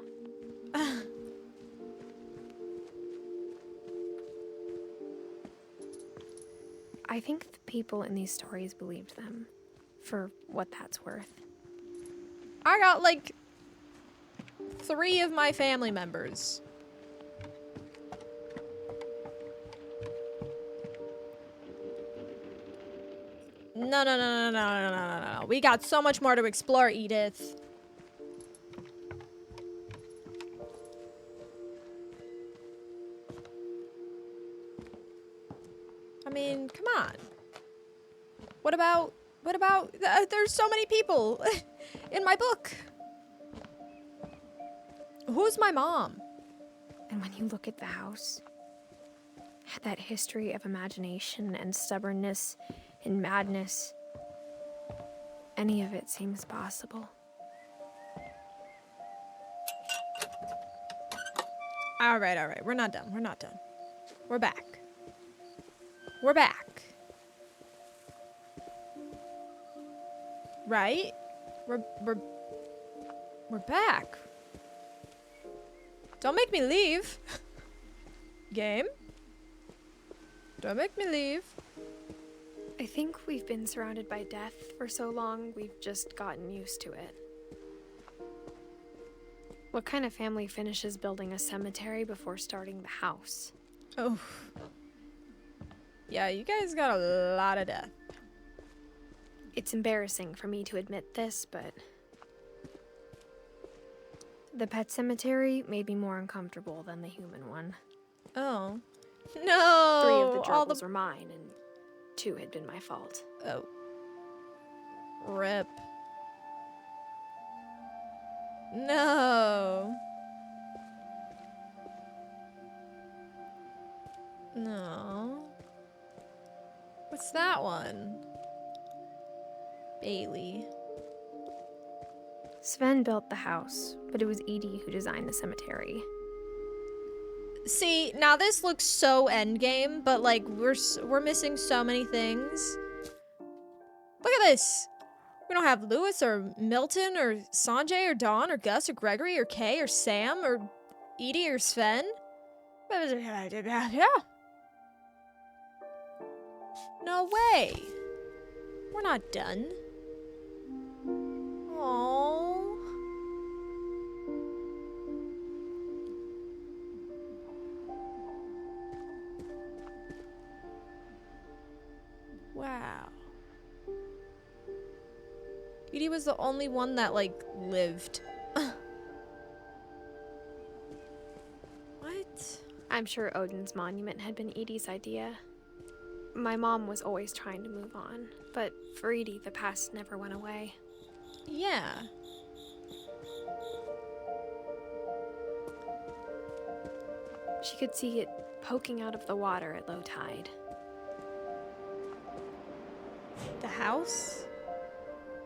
I think the people in these stories believed them, for what that's worth. I got like 3 of my family members. No, no, no, no, no, no, no, no, no. We got so much more to explore, Edith. I mean, come on. What about, there's so many people in my book. Who's my mom? And when you look at the house, had that history of imagination and stubbornness and madness, any of it seems possible. All right. We're not done. We're not done. We're back. We're back. Right? We're back. Don't make me leave. Game? Don't make me leave. I think we've been surrounded by death for so long, we've just gotten used to it. What kind of family finishes building a cemetery before starting the house? Oh. Yeah, you guys got a lot of death. It's embarrassing for me to admit this, but the pet cemetery made me more uncomfortable than the human one. Oh. No! 3 of the gerbils were mine, and 2 had been my fault. Oh. Rip. No. No. What's that one? Bailey. Sven built the house, but it was Edie who designed the cemetery. See, now this looks so endgame, but like we're missing so many things. Look at this. We don't have Lewis or Milton or Sanjay or Dawn or Gus or Gregory or Kay or Sam or Edie or Sven. No way. We're not done. Aww. Wow. Edie was the only one that, like, lived. What? I'm sure Odin's monument had been Edie's idea. My mom was always trying to move on, but for Edie, the past never went away. Yeah. She could see it poking out of the water at low tide. The house?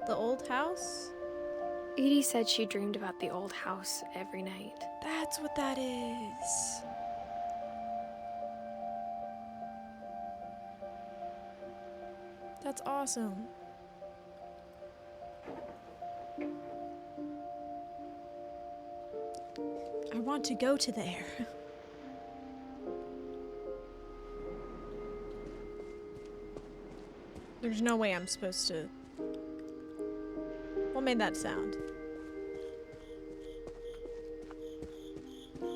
The old house? Edie said she dreamed about the old house every night. That's what that is. That's awesome. I want to go to there. There's no way I'm supposed to... What made that sound?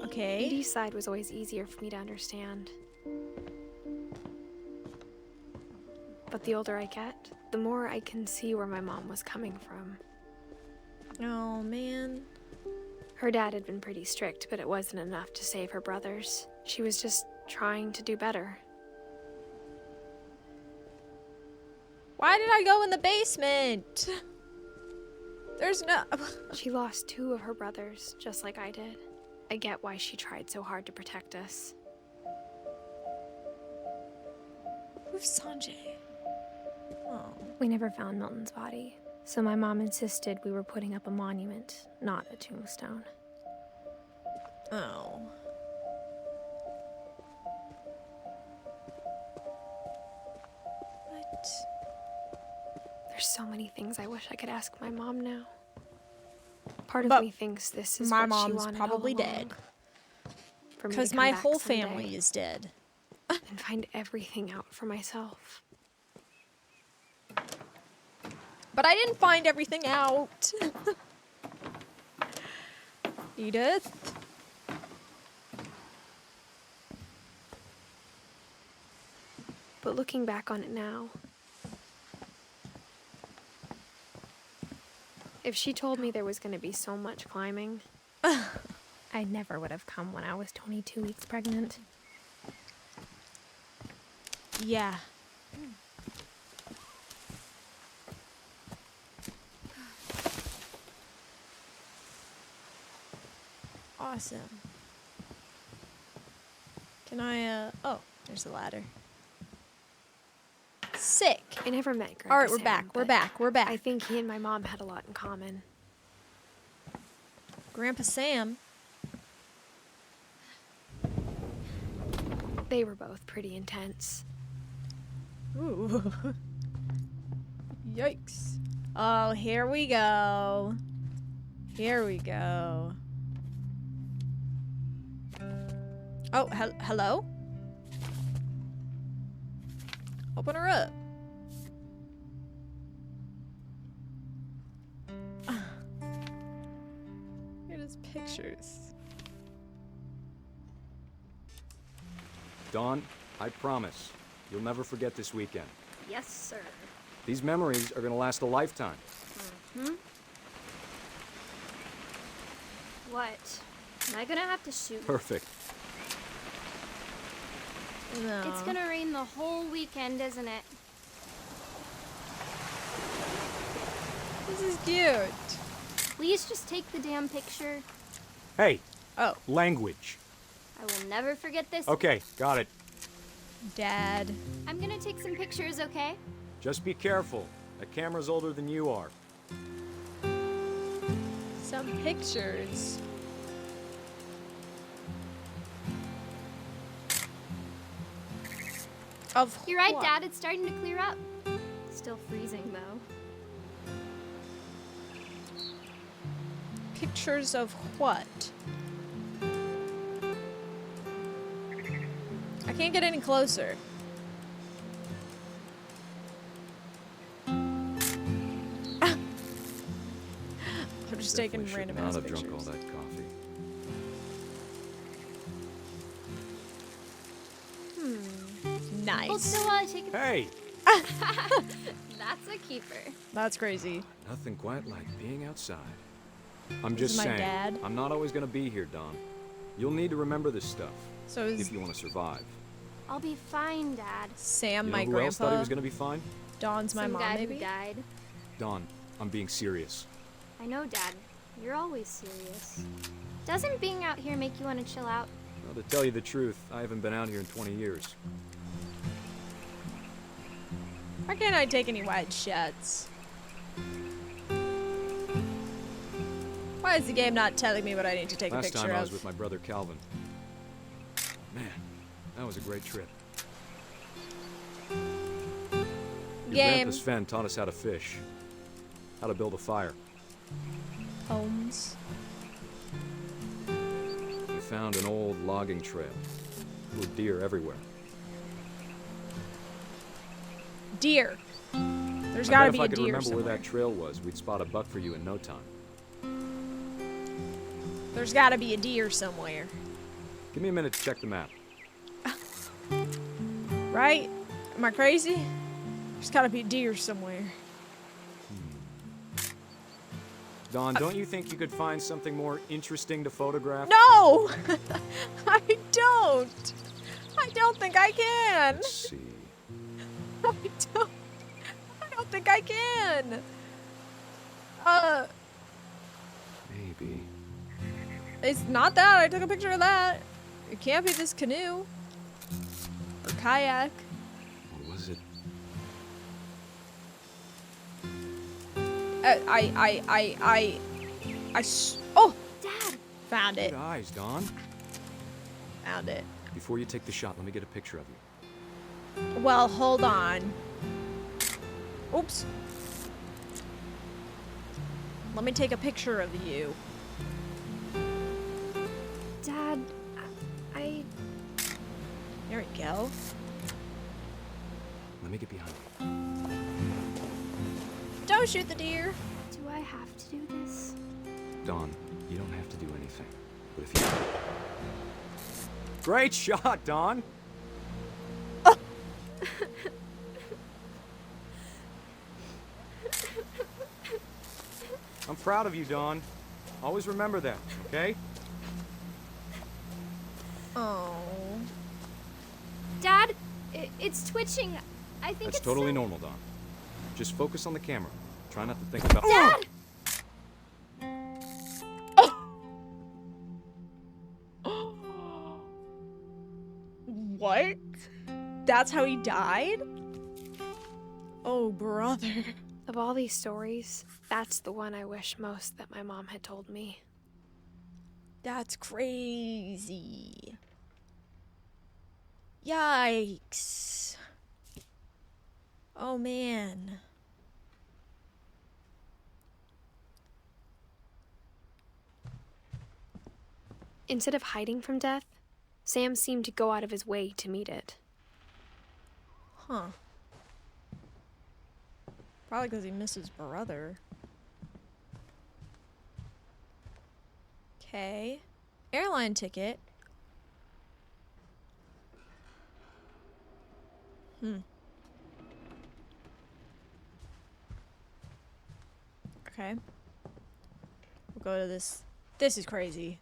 Okay. Edie's side was always easier for me to understand. But the older I get, the more I can see where my mom was coming from. Oh, man. Her dad had been pretty strict, but it wasn't enough to save her brothers. She was just trying to do better. Why did I go in the basement? There's no... She lost 2 of her brothers, just like I did. I get why she tried so hard to protect us. Who's Sanjay? Oh. We never found Milton's body, so my mom insisted we were putting up a monument, not a tombstone. Oh. What? There's so many things I wish I could ask my mom now. Part of But me thinks this is my what she mom's wanted probably all along, dead. for me to Because come my back whole someday family is dead. and find everything out for myself. But I didn't find everything out. Edith? But looking back on it now, If she told me there was going to be so much climbing, I never would have come when I was 22 weeks pregnant. Yeah. Awesome. Can I, oh, there's a ladder. Sick. I never met Grandpa All right, we're Sam, back. We're but back. We're back. I think he and my mom had a lot in common. Grandpa Sam. They were both pretty intense. Ooh. Yikes. Oh, here we go. Here we go. Oh, hello? Open her up. It is pictures. Dawn, I promise, you'll never forget this weekend. Yes, sir. These memories are gonna last a lifetime. Hmm? What? Am I gonna have to shoot? Perfect. No. It's gonna rain the whole weekend, isn't it? This is cute. Please just take the damn picture. Hey, Oh, language. I will never forget this. Okay, got it. Dad. I'm gonna take some pictures, okay? Just be careful. That camera's older than you are. Some pictures. Of You're right, what? Dad. It's starting to clear up. Still freezing, though. Pictures of what? I can't get any closer. I'm just taking random ass Not have pictures. drunk all that coffee. Nice. We'll still take a Hey, That's a keeper. That's crazy. nothing quite like being outside. I'm This is just my saying, dad. I'm not always gonna be here, Dawn. You'll need to remember this stuff So is if you want to survive. I'll be fine, Dad. Sam You know my who else thought he grandpa? was gonna be fine? Dawn's my Some mom, guy maybe? who died. Dawn, I'm being serious. I know, Dad. You're always serious. Doesn't being out here make you want to chill out? Well, to tell you the truth, I haven't been out here in 20 years. Why can't I take any wide shots? Why is the game not telling me what I need to take a Last picture time I of? was with my brother Calvin. Man, that was a great trip. Your Game. grandpa Sven taught us how to fish, how to build a fire. Poems. We found an old logging trail. There were deer everywhere. Deer. There's I gotta bet be if I a could deer remember somewhere. where that trail was, we'd spot a buck for you in no time. There's gotta be a deer somewhere. Give me a minute to check the map. Right? Am I crazy? There's gotta be a deer somewhere. Dawn, don't you think you could find something more interesting to photograph? No! I don't! I don't think I can! Let's see. I don't think I can! Maybe. It's not that. I took a picture of that. It can't be this canoe. Or kayak. Or was it? Oh! Dad! Found it. Good eyes, Dawn. Found it. Before you take the shot, let me get a picture of you. Well, hold on. Oops. Let me take a picture of you. Dad, I... There we go. Let me get behind you. Don't shoot the deer. Do I have to do this? Dawn, you don't have to do anything. But if you... Great shot, Dawn! I'm proud of you, Dawn. Always remember that, okay? Oh. Dad, it's twitching. I think That's it's totally normal, Dawn. Just focus on the camera. Try not to think about... Dad! What? That's how he died? Oh, brother. Of all these stories, that's the one I wish most that my mom had told me. That's crazy. Yikes. Oh, man. Instead of hiding from death, Sam seemed to go out of his way to meet it. Huh. Probably because he misses brother. Okay. Airline ticket. Okay. We'll go to this. This is crazy.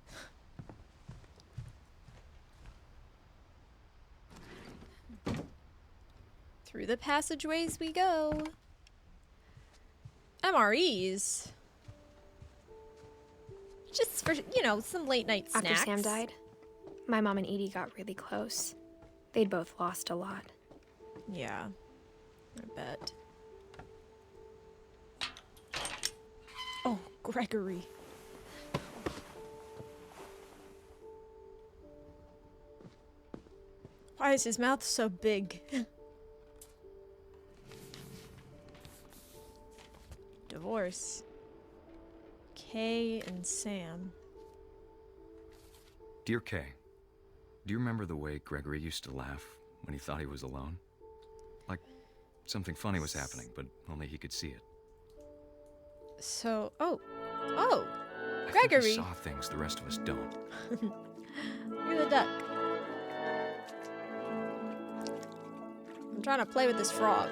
Through the passageways we go. MREs. Just for, you know, some late night snacks. After Sam died, my mom and Edie got really close. They'd both lost a lot. Yeah, I bet. Oh, Gregory. Why is his mouth so big? Divorce. Kay and Sam. Dear Kay, do you remember the way Gregory used to laugh when he thought he was alone? Like something funny was happening, but only he could see it. So, oh, I Gregory. think he saw things the rest of us don't. Look at the duck. I'm trying to play with this frog.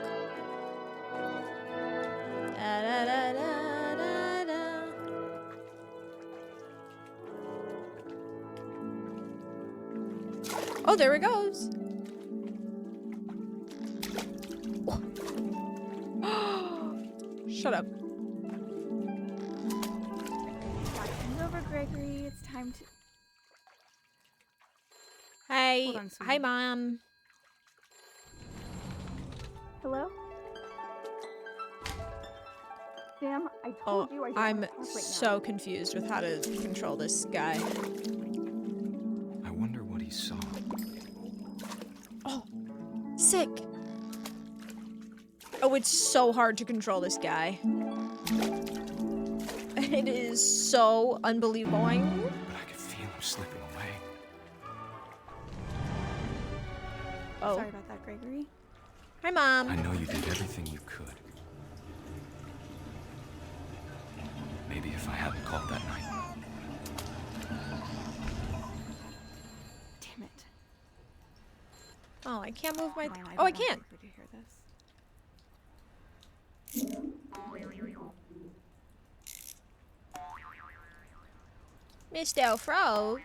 Da, da, da, da, da, da. Oh, there it goes. Shut up. Watching over, Gregory. It's time to... Hey. Hold on, Hi, sweetie. Mom. Hello? Sam, I Oh, told you I don't I'm want to talk right so confused with how to control this guy. I wonder what he saw. Oh, sick. Oh, it's so hard to control this guy. It is so unbelievable. But I could feel him slipping away. Oh. Sorry about that, Gregory. Hi, Mom. I know you did everything you could. Maybe if I hadn't called that night. Damn it. Oh, I can't move my... Come on, Oh, I don't want can. Gregory to hear this. Mr. Frog.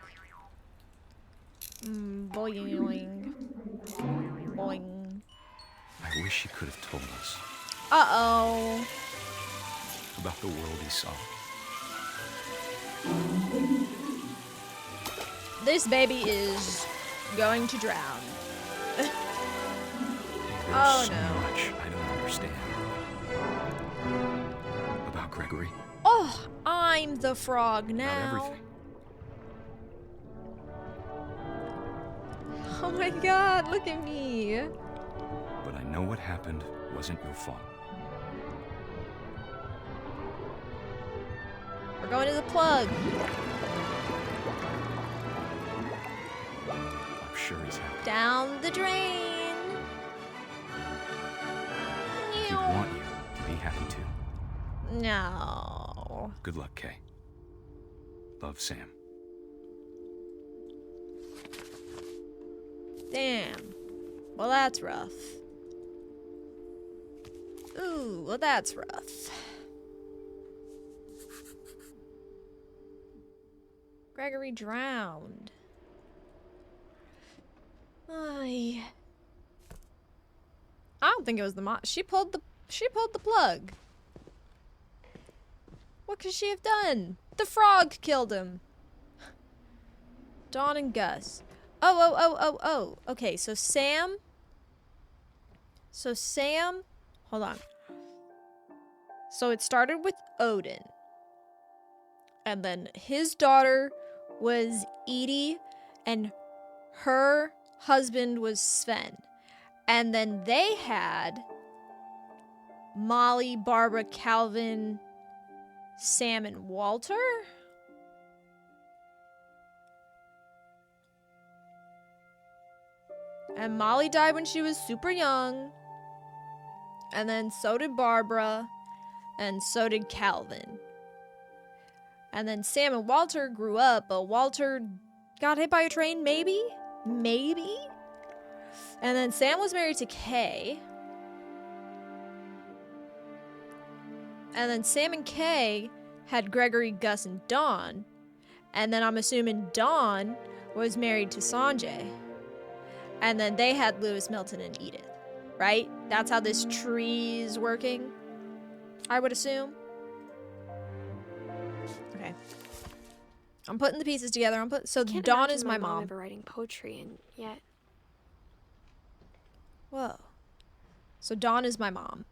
Boing. Boing. I wish he could have told us Uh-oh. about the world he saw. This baby is going to drown. There's Oh, so no. much I don't understand. About Gregory. Oh, I'm the frog now. About everything. Oh my god, look at me. But I know what happened wasn't your fault. We're going to the plug. I'm sure he's happy. Down the drain. He'd want you to be happy too. No. Good luck, Kay. Love, Sam. Damn. Well, that's rough. Ooh, well, that's rough. Gregory drowned. I don't think it was the mom. She pulled the plug. What could she have done? The frog killed him. Dawn and Gus. Oh. Okay, so Sam. Hold on. So it started with Odin. And then his daughter was Edie, and her husband was Sven. And then they had Molly, Barbara, Calvin, Sam, and Walter? And Molly died when she was super young. And then so did Barbara. And so did Calvin. And then Sam and Walter grew up, but Walter got hit by a train, maybe? Maybe? And then Sam was married to Kay. And then Sam and Kay had Gregory, Gus, and Dawn. And then I'm assuming Dawn was married to Sanjay. And then they had Lewis, Milton, and Edith. Right? That's how this tree is working, I would assume. Okay. I'm putting the pieces together. So Can't Dawn imagine is my mom. ever writing poetry, and yet. Whoa. So Dawn is my mom.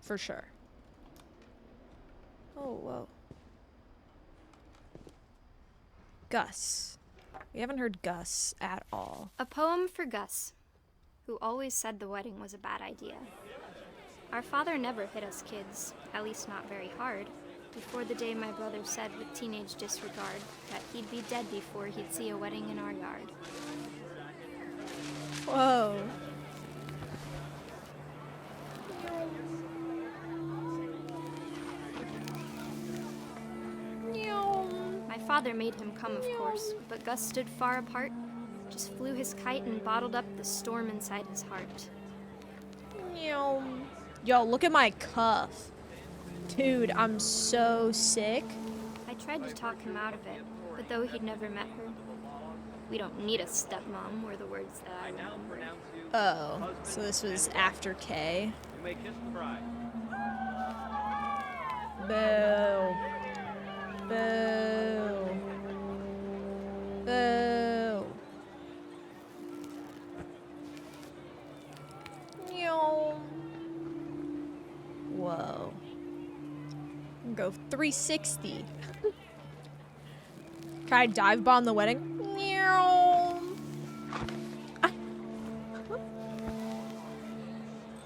For sure. Oh, whoa. Gus. We haven't heard Gus at all. A poem for Gus, who always said the wedding was a bad idea. Our father never hit us kids, at least not very hard, before the day my brother said with teenage disregard that he'd be dead before he'd see a wedding in our yard. Whoa. My father made him come, of course, but Gus stood far apart, just flew his kite and bottled up the storm inside his heart. Yo, look at my cuff. Dude, I'm so sick. I tried to talk him out of it, but though he'd never met her, we don't need a stepmom were the words that I remember. Oh, so this was after Kay. Boo. Boo. Boo. Whoa. Go 360. Try to dive bomb the wedding. Ah.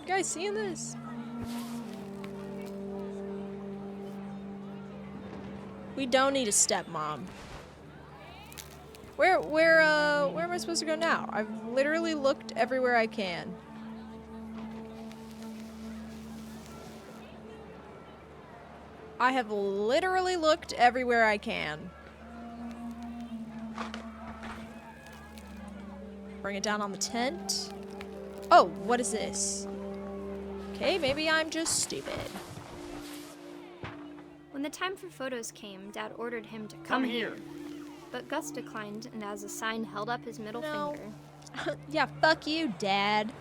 You guys seeing this? We don't need a stepmom. Where am I supposed to go now? I've literally looked everywhere I can. I have literally looked everywhere I can. Bring it down on the tent. Oh, what is this? Okay, maybe I'm just stupid. When the time for photos came, Dad ordered him to come here. But Gus declined, and as a sign held up his middle finger. Yeah, fuck you, Dad.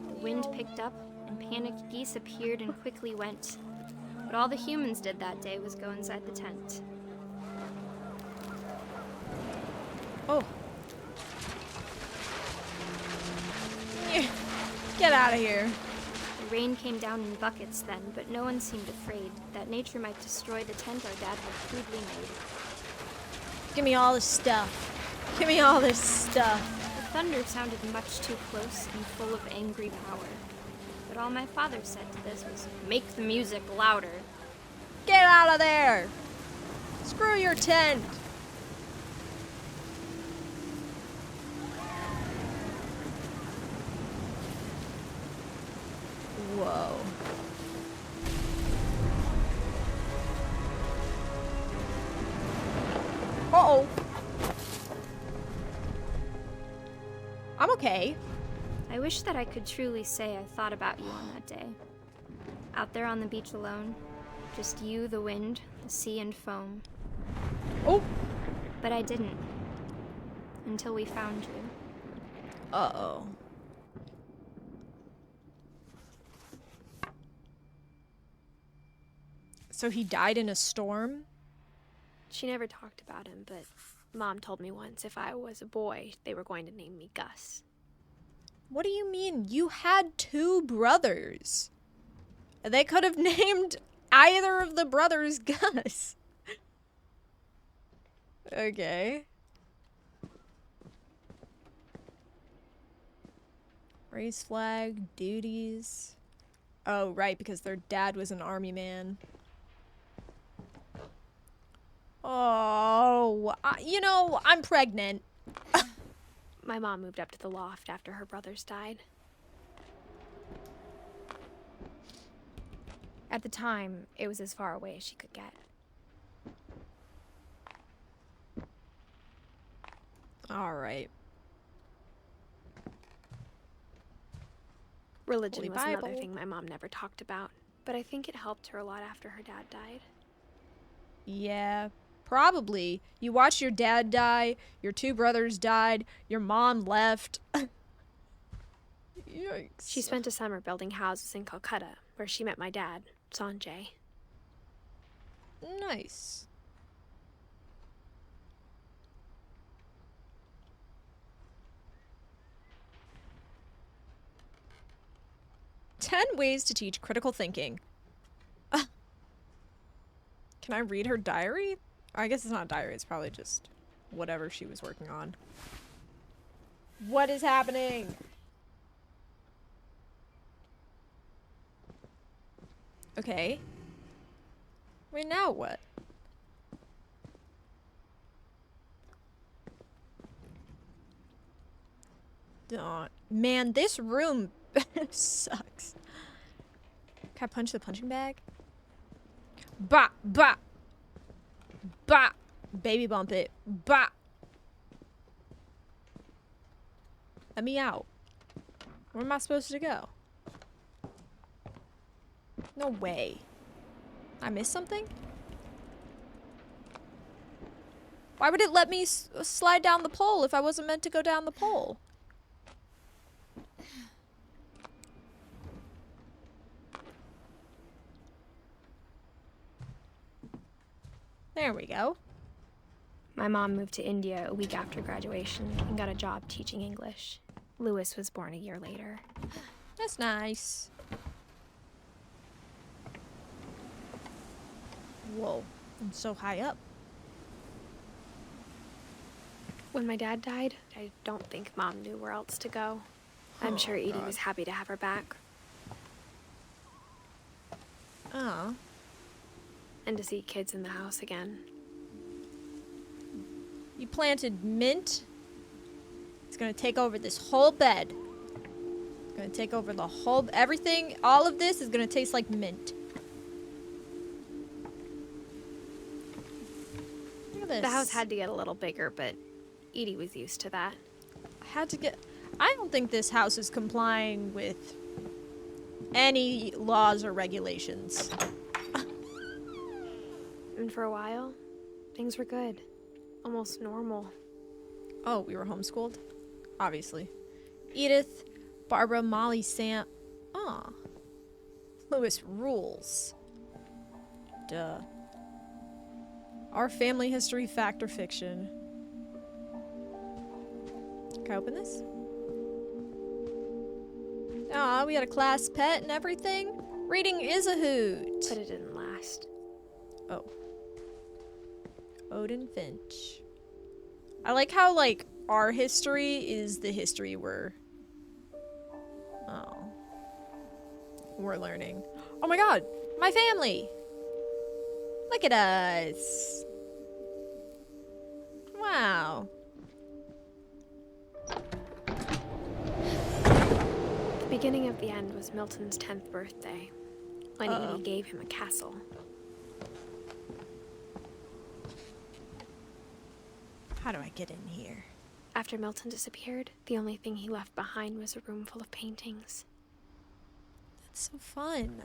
The wind picked up, and panicked geese appeared and quickly went. But all the humans did that day was go inside the tent. Oh. Get out of here. The rain came down in buckets then, but no one seemed afraid that nature might destroy the tent our dad had crudely made. Give me all this stuff. Give me all this stuff. The thunder sounded much too close and full of angry power. But all my father said to this was, "Make the music louder." Get out of there! Screw your tent! Whoa. Uh-oh. I'm okay. I wish that I could truly say I thought about you on that day. Out there on the beach alone, Just you, the wind, the sea, and foam. Oh! But I didn't. Until we found you. Uh-oh. So he died in a storm? She never talked about him, but Mom told me once if I was a boy, they were going to name me Gus. What do you mean? You had 2 brothers. They could have named either of the brothers Gus. Okay. Race flag, duties. Oh, right, because their dad was an army man. Oh, you know, I'm pregnant. My mom moved up to the loft after her brothers died. At the time, it was as far away as she could get. All right. Religion Holy was Bible. another thing my mom never talked about, but I think it helped her a lot after her dad died. Yeah, probably. You watched your dad die, your 2 brothers died, your mom left. Yikes. She spent a summer building houses in Calcutta, where she met my dad, Sanjay. Nice. "10 ways to teach critical thinking." Can I read her diary? I guess it's not a diary, it's probably just whatever she was working on. What is happening? Okay. Wait, now what? Duh. Man, this room sucks. Can I punch the punching bag? Bah! Bah! Bah! Baby bump it. Bah! Let me out. Where am I supposed to go? No way. I missed something? Why would it let me slide down the pole if I wasn't meant to go down the pole? There we go. My mom moved to India a week after graduation and got a job teaching English. Lewis was born a year later. That's nice. Whoa, I'm so high up. When my dad died, I don't think Mom knew where else to go. I'm sure Edie was happy to have her back. Oh. And to see kids in the house again. You planted mint. It's gonna take over this whole bed. It's gonna take over the whole... Everything, all of this is gonna taste like mint. Look at this. The house had to get a little bigger, but Edie was used to that. I don't think this house is complying with any laws or regulations. And for a while, things were good. Almost normal. Oh, we were homeschooled? Obviously. Edith, Barbara, Molly, Sam. Aw. Lewis rules. Duh. Our family history, fact or fiction? Can I open this? Aw, we had a class pet and everything. Reading is a hoot. But it didn't last. Oh. Odin Finch. I like how, like, our history is the history we're learning. Oh my god! My family! Look at us! Wow. The beginning of the end was Milton's 10th birthday, when Edie gave him a castle. How do I get in here? After Milton disappeared, the only thing he left behind was a room full of paintings. That's so fun.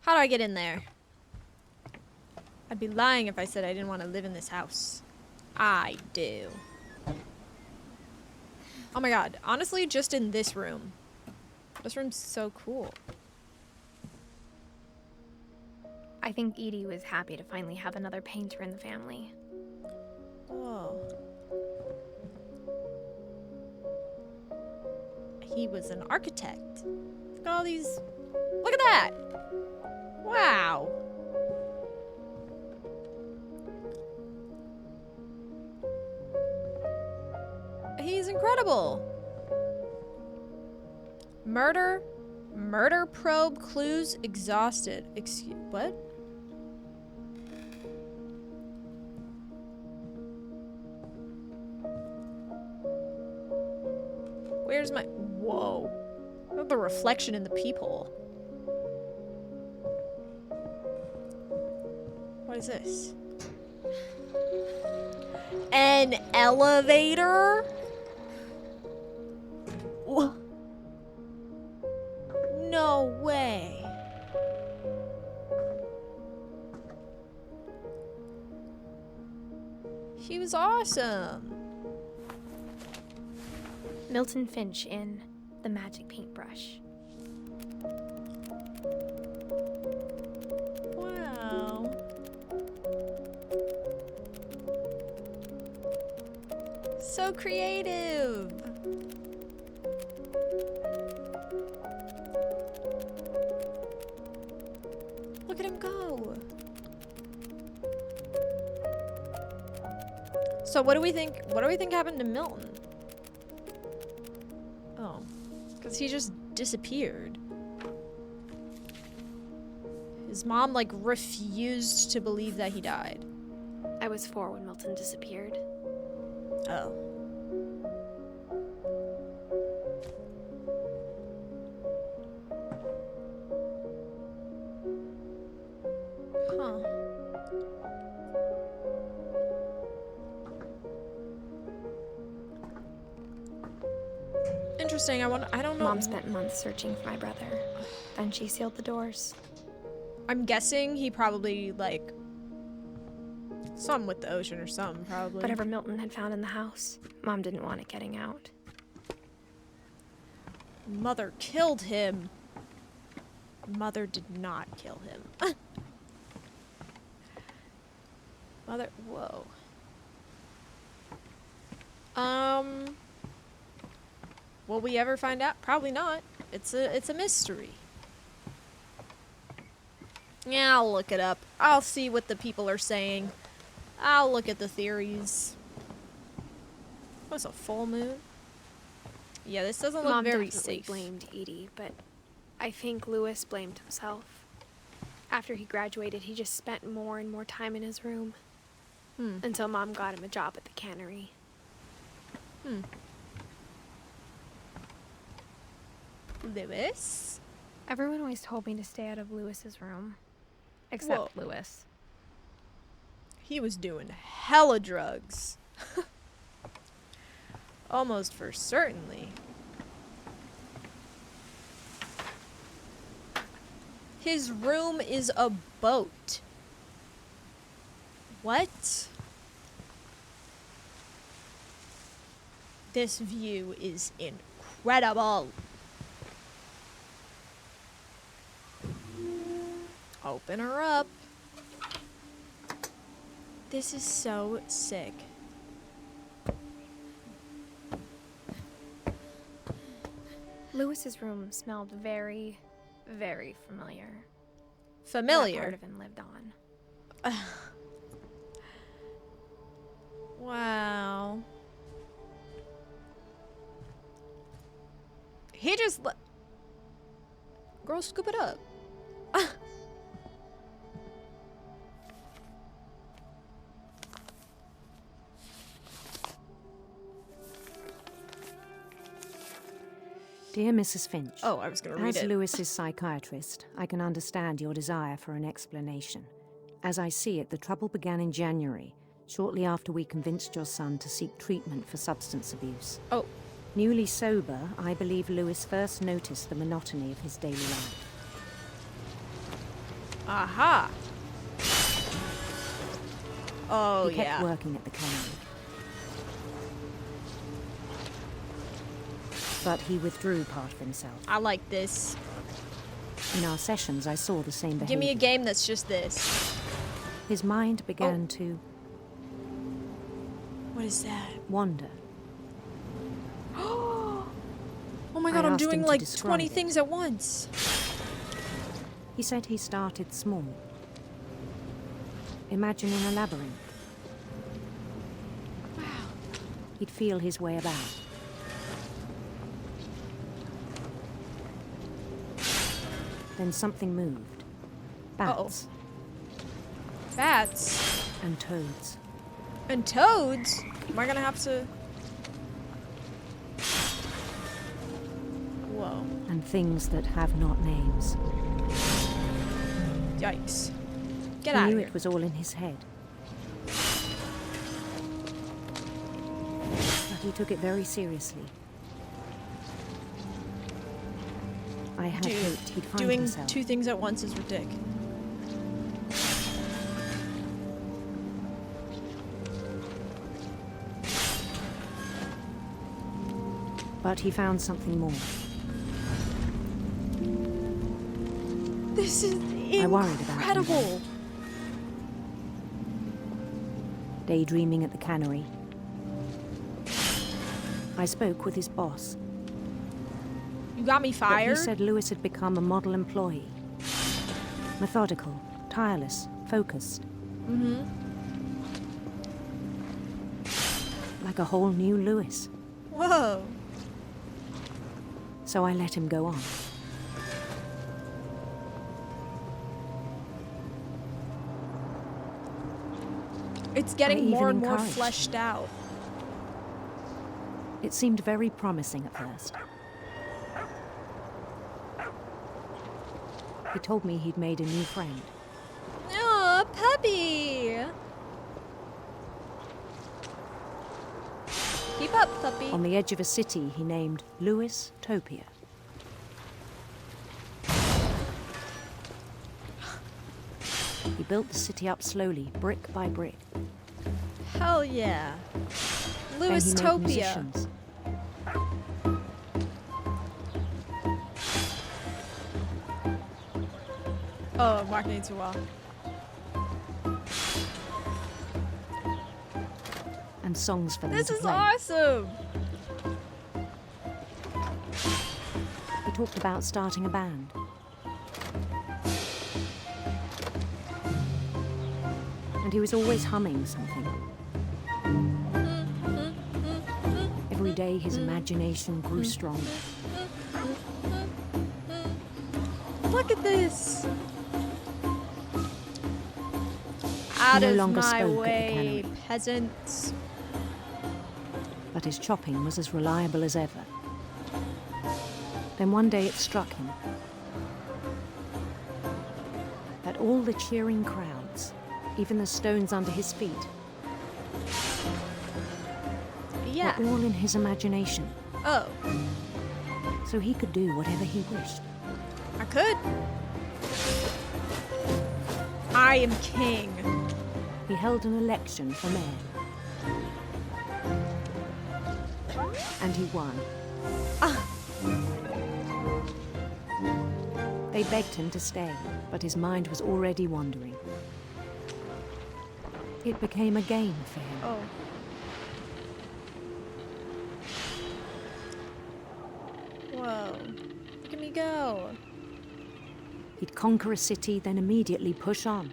How do I get in there? I'd be lying if I said I didn't want to live in this house. I do. Oh my god. Honestly, just in this room. This room's so cool. I think Edie was happy to finally have another painter in the family. Whoa. He was an architect. Look at all these. Look at that! Wow. He's incredible. Murder probe clues exhausted. Excuse what? Where's my whoa? Look at the reflection in the peephole. What is this? An elevator? Whoa. No way. She was awesome. Milton Finch in The Magic Paintbrush. Wow. So creative. Look at him go. So what do we think happened to Milton? Oh, because he just disappeared. His mom, like, refused to believe that he died. I was 4 when Milton disappeared. Oh. Huh. Interesting. I don't know. Mom spent months searching for my brother. Then she sealed the doors. I'm guessing he probably, like, something with the ocean or something, probably. Whatever Milton had found in the house, Mom didn't want it getting out. Mother killed him. Mother did not kill him. Mother, whoa. Will we ever find out? Probably not. It's a mystery. Yeah, I'll look it up. I'll see what the people are saying. I'll look at the theories. What's a full moon? Yeah, this doesn't look Mom very definitely safe. blamed Edie, but I think Lewis blamed himself. After he graduated, he just spent more and more time in his room. Until Mom got him a job at the cannery. Lewis? Everyone always told me to stay out of Lewis's room. Except Whoa. Lewis. He was doing hella drugs. Almost for certainly. His room is a boat. What? This view is incredible. Open her up. This is so sick. Lewis's room smelled very, very familiar. Familiar? That part of him lived on. Wow. He just girl, scoop it up. Dear Mrs. Finch. Oh, I was going to read As it. Lewis's psychiatrist, I can understand your desire for an explanation. As I see it, the trouble began in January, shortly after we convinced your son to seek treatment for substance abuse. Oh. Newly sober, I believe Lewis first noticed the monotony of his daily life. Aha. Oh, he kept yeah. working at the cannery. But he withdrew part of himself. I like this. In our sessions, I saw the same behavior. Give me a game that's just this. His mind began to... What is that? Wander. Oh my god, I I'm asked him doing to like describe 20 it. things at once. He said he started small. Imagining a labyrinth. Wow. He'd feel his way about. Then something moved. Bats. Bats? And toads. And toads? Am I gonna have to... Whoa. And things that have not names. Yikes. Get He out knew of here. it was all in his head. But he took it very seriously. I had Dude, hoped he'd find doing himself. 2 things at once is ridiculous. But he found something more. This is I worried about him incredible. then. Daydreaming at the cannery. I spoke with his boss. You got me But fired? he said Lewis had become a model employee. Methodical, tireless, focused. Mm-hmm. Like a whole new Lewis. Whoa. So I let him go on. It's getting even more and more encouraged. fleshed out. It seemed very promising at first. He told me he'd made a new friend. Oh, puppy! Keep up, puppy. On the edge of a city he named Lewis Topia. He built the city up slowly, brick by brick. Hell yeah. Then he made Lewistopia. musicians. Oh, I'm marketing too well. And songs for them This to is play. awesome! He talked about starting a band. And he was always humming something. Every day his imagination grew stronger. Look at this! Out no of longer my spoke at the way, cannery. peasants. But his chopping was as reliable as ever. Then one day it struck him that all the cheering crowds, even the stones under his feet, Yeah. were all in his imagination. Oh, So he could do whatever he wished. I could. I am king. He held an election for mayor. And he won. They begged him to stay, but his mind was already wandering. It became a game for him. Oh. Whoa. Look at me go. He'd conquer a city, then immediately push on.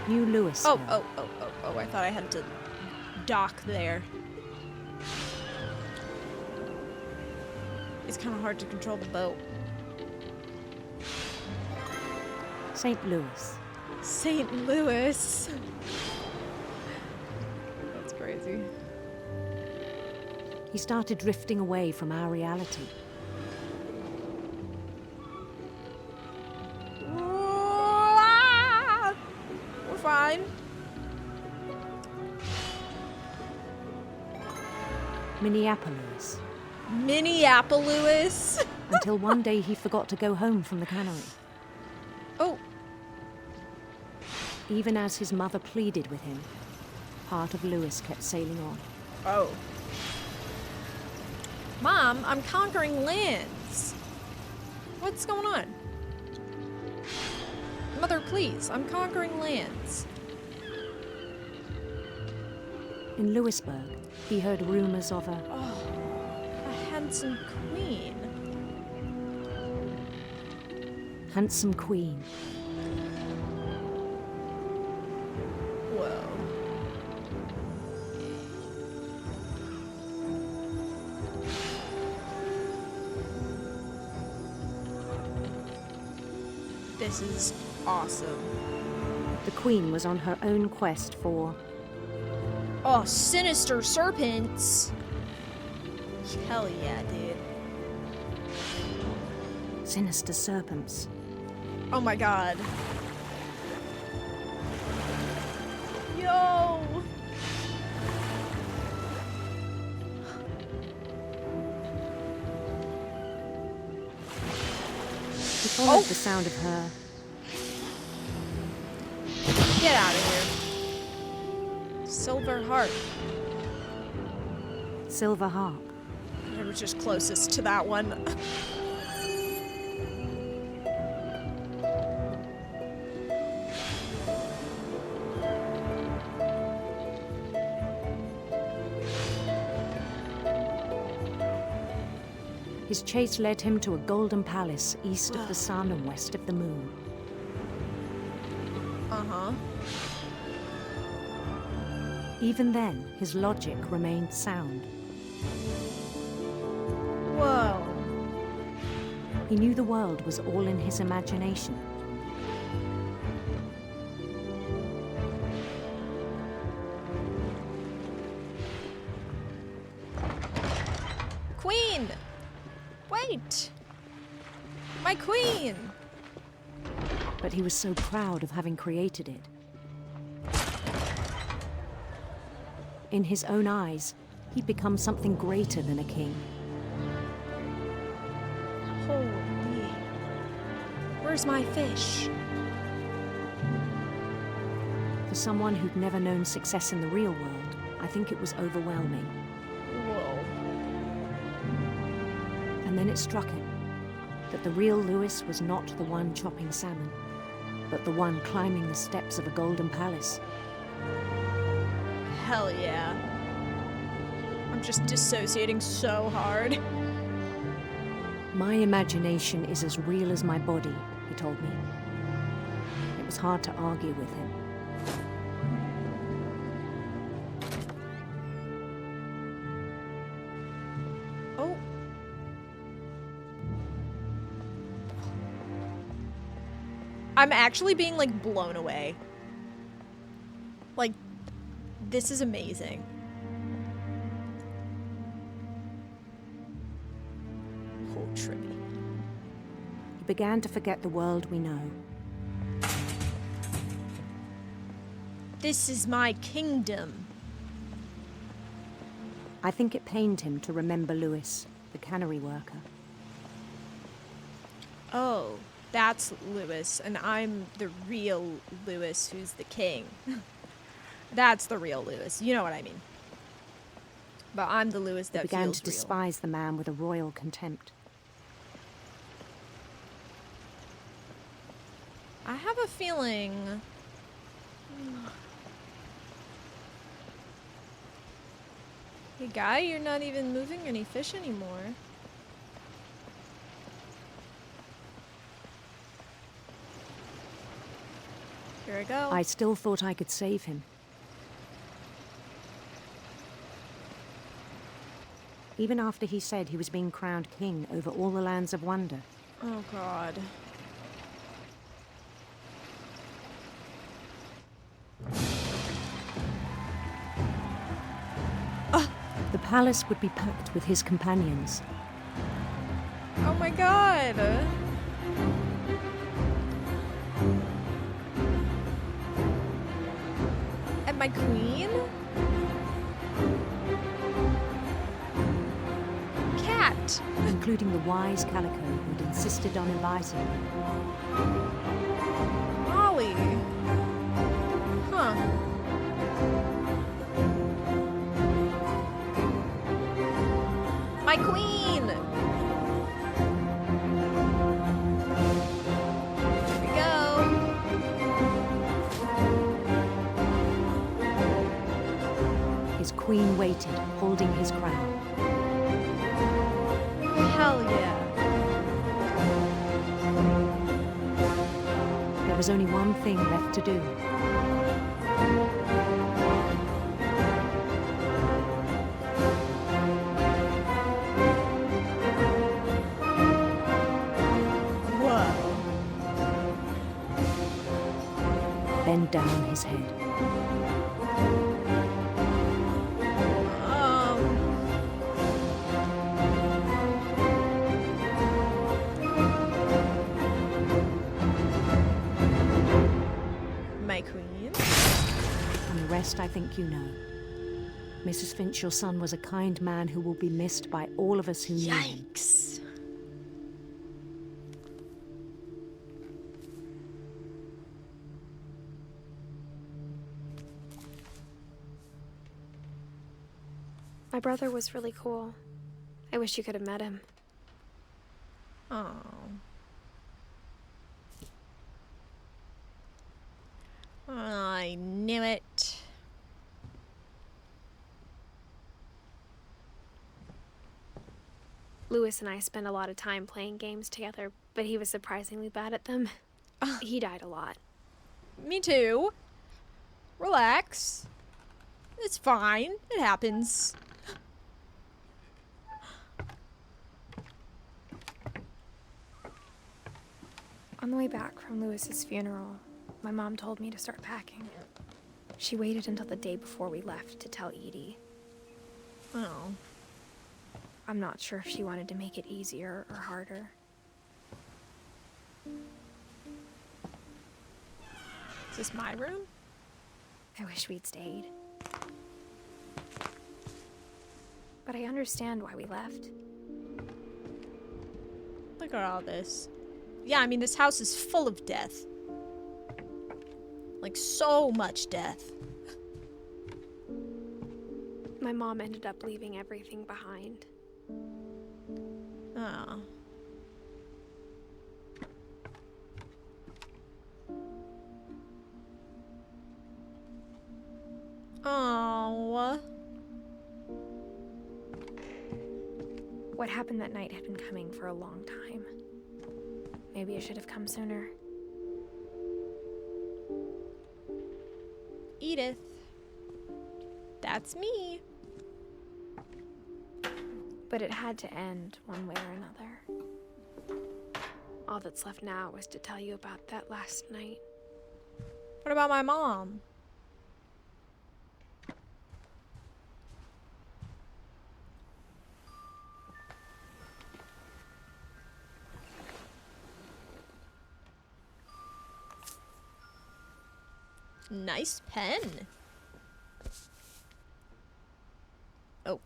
New Lewis. Oh, I thought I had to dock there. It's kind of hard to control the boat. St. Louis. St. Louis. That's crazy. He started drifting away from our reality. We're fine. Minneapolis. Minneapolis. until one day he forgot to go home from the cannery. Oh. Even as his mother pleaded with him, part of Lewis kept sailing on. Oh. Mom, I'm conquering lands. What's going on? Mother, please, I'm conquering lands. In Lewisburg, he heard rumors of a handsome queen. Handsome queen. Whoa. This is awesome. The queen was on her own quest for... Oh, sinister serpents! Hell yeah, dude. Sinister serpents. Oh my god. Yo! He followed the sound of her. Get out of here. Silver harp. Silver harp. I was just closest to that one. His chase led him to a golden palace east of the sun and west of the moon. Uh-huh. Even then, his logic remained sound. Whoa. He knew the world was all in his imagination. Queen! Wait! My queen! But he was so proud of having created it. In his own eyes, he'd become something greater than a king. Holy. Where's my fish? For someone who'd never known success in the real world, I think it was overwhelming. Whoa. And then it struck him that the real Lewis was not the one chopping salmon, but the one climbing the steps of a golden palace. Hell yeah. I'm just dissociating so hard. My imagination is as real as my body, he told me. It was hard to argue with him. Oh. I'm actually being, like, blown away. Like, this is amazing. Oh, trippy. He began to forget the world we know. This is my kingdom. I think it pained him to remember Lewis, the cannery worker. Oh, that's Lewis, and I'm the real Lewis who's the king. That's the real Lewis. You know what I mean. But I'm the Lewis that He began feels to despise the man with a royal contempt. I have a feeling... Hey guy, you're not even moving any fish anymore. Here I go. I still thought I could save him. Even after he said he was being crowned king over all the lands of wonder. Oh god. The palace would be packed with his companions. Oh my god. And my queen? Cat. met, including the wise Calico who'd insisted on inviting me. Molly. Huh. My queen! Here we go. His queen waited, holding his crown. Hell yeah. There was only one thing left to do. Whoa. Bend down his head. My queen. And the rest I think you know. Mrs. Finch, your son was a kind man who will be missed by all of us who knew him. Yikes. My brother was really cool. I wish you could have met him. Oh. I knew it. Lewis and I spent a lot of time playing games together, but he was surprisingly bad at them. He died a lot. Me too. Relax. It's fine. It happens. On the way back from Lewis's funeral, my mom told me to start packing. She waited until the day before we left to tell Edie. Oh. I'm not sure if she wanted to make it easier or harder. Is this my room? I wish we'd stayed. But I understand why we left. Look at all this. Yeah, I mean, this house is full of death. Like, so much death. My mom ended up leaving everything behind. Oh. Oh. What happened that night had been coming for a long time. Maybe I should have come sooner. Edith. That's me. But it had to end one way or another. All that's left now is to tell you about that last night. What about my mom? Nice pen. Oh.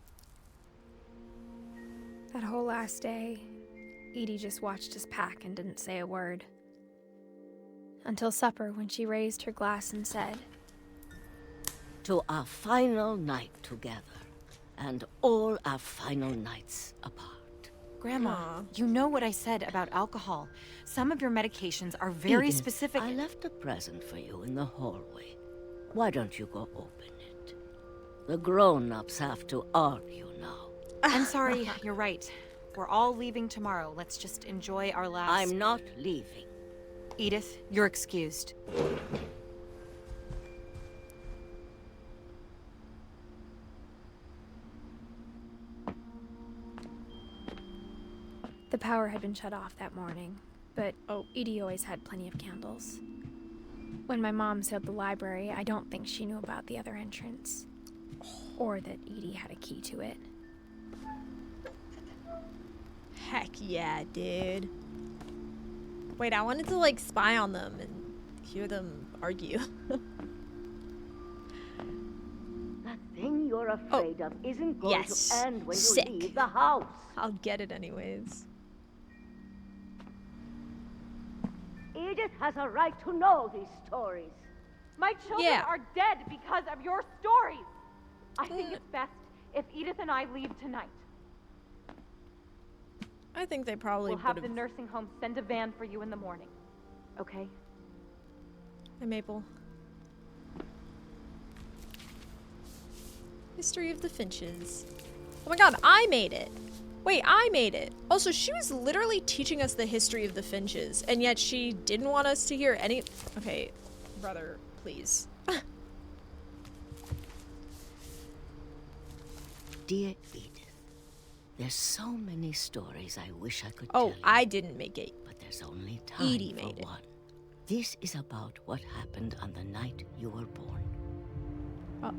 That whole last day, Edie just watched us pack and didn't say a word. Until supper, when she raised her glass and said, "To our final night together, and all our final nights apart." Grandma, you know what I said about alcohol. Some of your medications are very Edith, specific. I left a present for you in the hallway. Why don't you go open it? The grown-ups have to argue now. I'm sorry, you're right. We're all leaving tomorrow. Let's just enjoy our last... I'm not leaving. Edith, you're excused. The power had been shut off that morning, but Edie always had plenty of candles. When my mom sealed the library, I don't think she knew about the other entrance. Or that Edie had a key to it. Heck yeah, dude. Wait, I wanted to like spy on them and hear them argue. The thing you're afraid of isn't going yes. to end when Sick. you leave the house. I'll get it anyways. Edith has a right to know these stories. My children are dead because of your stories. I think it's best if Edith and I leave tonight. I think they probably We'll have would've... the nursing home send a van for you in the morning. Okay? Hey, Maple. History of the Finches. Oh my god, I made it! Wait, I made it! Also, she was literally teaching us the history of the Finches, and yet she didn't want us to hear any- Okay, brother, please. Dear Edith, there's so many stories I wish I could tell you. Oh, I didn't make it. But there's only time Edie for made it. one. This is about what happened on the night you were born. Oh.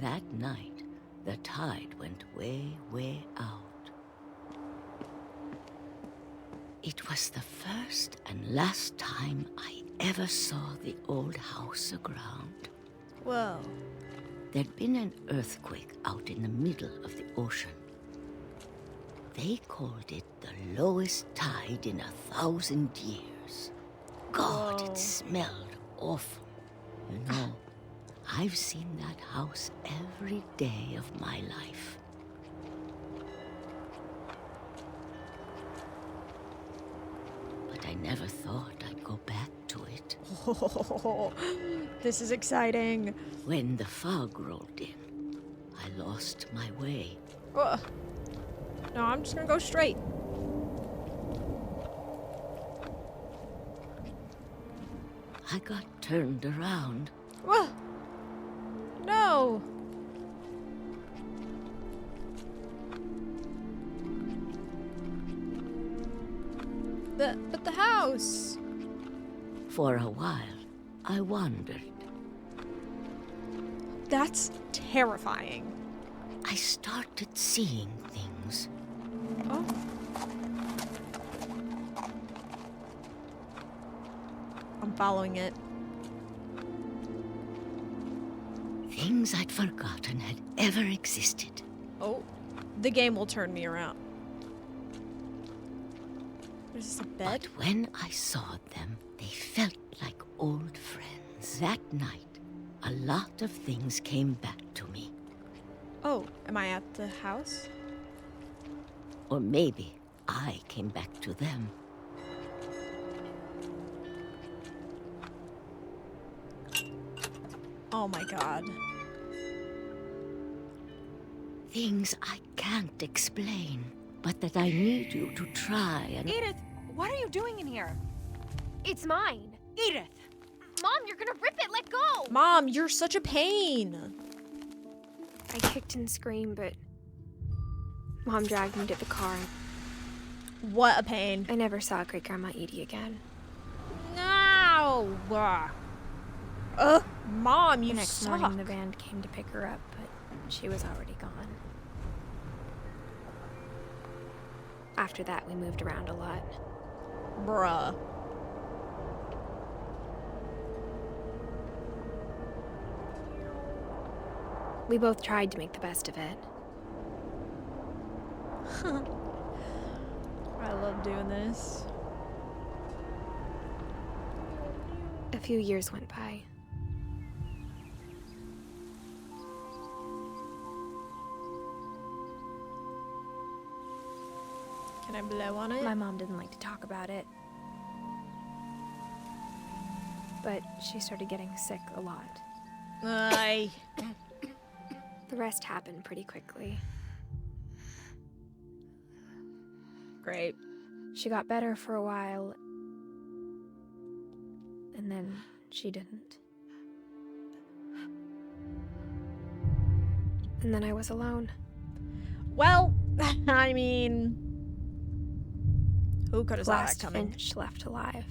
That night, the tide went way, way out. It was the first and last time I ever saw the old house aground. Whoa. There'd been an earthquake out in the middle of the ocean. They called it the lowest tide in 1,000 years. God, it smelled awful. You know, I've seen that house every day of my life. But I never thought I'd go back to it. Oh, this is exciting. When the fog rolled in, I lost my way. Ugh. No, I'm just gonna go straight. I got turned around. Whoa. No. But the house. For a while, I wandered. That's terrifying. I started seeing things. Oh. I'm following it. Things I'd forgotten had ever existed. Oh, the game will turn me around. Is this a bed? But when I saw them, they felt like old friends. That night, a lot of things came back to me. Oh, am I at the house? Or maybe I came back to them. Oh my god. Things I can't explain, but that I need you to try and... Edith, what are you doing in here? It's mine. Edith! Mom, you're gonna rip it. Let go. Mom, you're such a pain. I kicked and screamed, but Mom dragged me to the car. What a pain. I never saw Great Grandma Edie again. No. Mom, you The next suck. morning, the band came to pick her up, but she was already gone. After that, we moved around a lot. Bruh. We both tried to make the best of it. I love doing this. A few years went by. Can I blow on it? My mom didn't like to talk about it. But she started getting sick a lot. Aye. The rest happened pretty quickly. Great. She got better for a while, and then she didn't. And then I was alone. Well, I mean, who could have saw that Last coming? Finch left alive.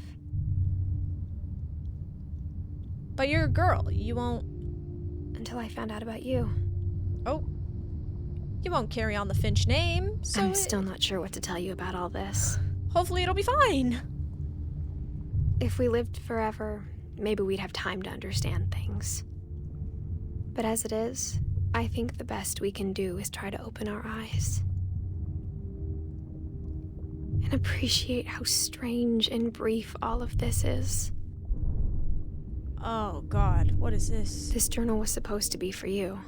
But you're a girl. You won't. Until I found out about you. Oh. You won't carry on the Finch name, so. I'm still not sure what to tell you about all this. Hopefully it'll be fine. If we lived forever, maybe we'd have time to understand things. But as it is, I think the best we can do is try to open our eyes. And appreciate how strange and brief all of this is. Oh, God. What is this? This journal was supposed to be for you.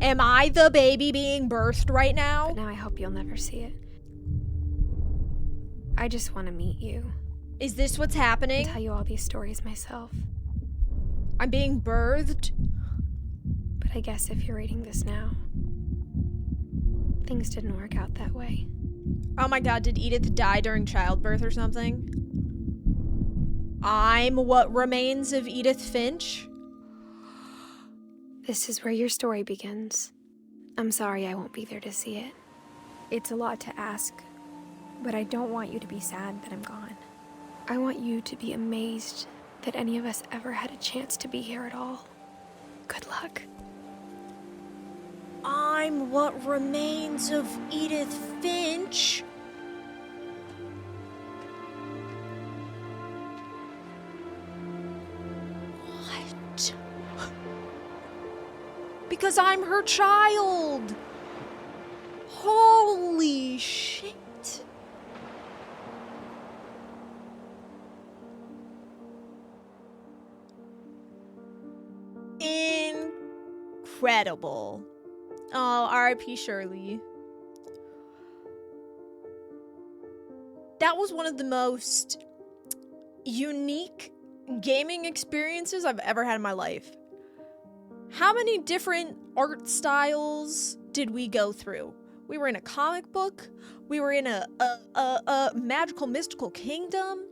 Am I the baby being birthed right now? But now I hope you'll never see it. I just want to meet you. Is this what's happening? And tell you all these stories myself. I'm being birthed? But I guess if you're reading this now, things didn't work out that way. Oh my God, did Edith die during childbirth or something? I'm what remains of Edith Finch? This is where your story begins. I'm sorry I won't be there to see it. It's a lot to ask, but I don't want you to be sad that I'm gone. I want you to be amazed that any of us ever had a chance to be here at all. Good luck. I'm what remains of Edith Finch? What? Because I'm her child. Holy shit. Incredible. Oh, R.I.P. Shirley. That was one of the most unique gaming experiences I've ever had in my life. How many different art styles did we go through? We were in a comic book. We were in a magical, mystical kingdom.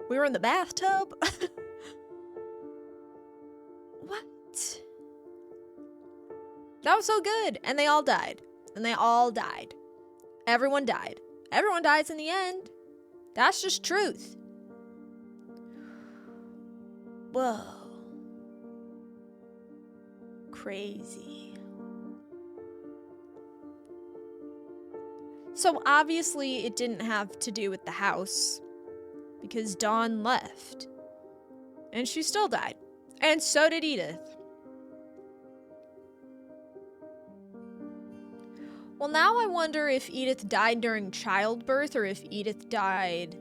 We were in the bathtub. What? That was so good. And they all died. And they all died. Everyone died. Everyone dies in the end. That's just truth. Whoa. Crazy. So obviously it didn't have to do with the house, because Dawn left. And she still died. And so did Edith. Well, now I wonder if Edith died during childbirth or if Edith died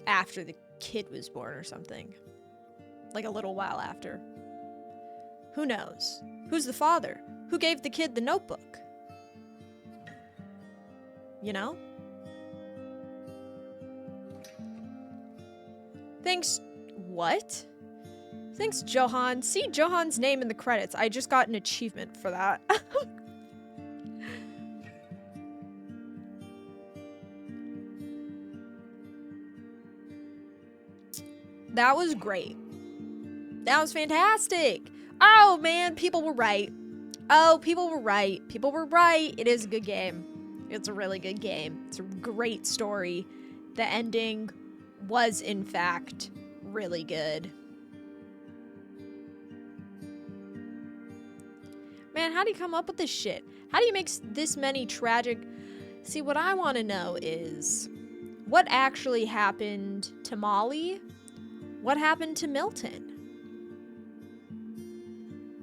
after the kid was born or something. Like a little while after. Who knows? Who's the father? Who gave the kid the notebook? You know? Thanks. What? Thanks, Johan. See Johan's name in the credits. I just got an achievement for that. That was great. That was fantastic. Oh, man, people were right. Oh, people were right. People were right. It is a good game. It's a really good game. It's a great story. The ending was, in fact, really good. Man, how do you come up with this shit? How do you make this many tragic... See, what I want to know is what actually happened to Molly? What happened to Milton?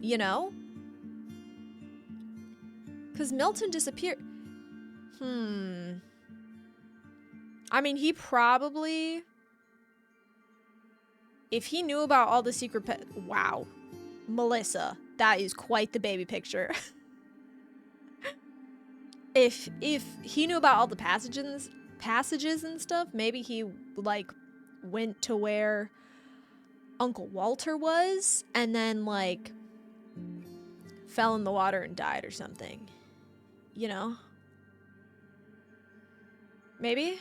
You know? Because Milton disappeared. I mean, he probably... If he knew about all the secret wow. Melissa, that is quite the baby picture. If he knew about all the passages and stuff, maybe he, like, went to where Uncle Walter was and then, like, fell in the water and died or something. You know? Maybe?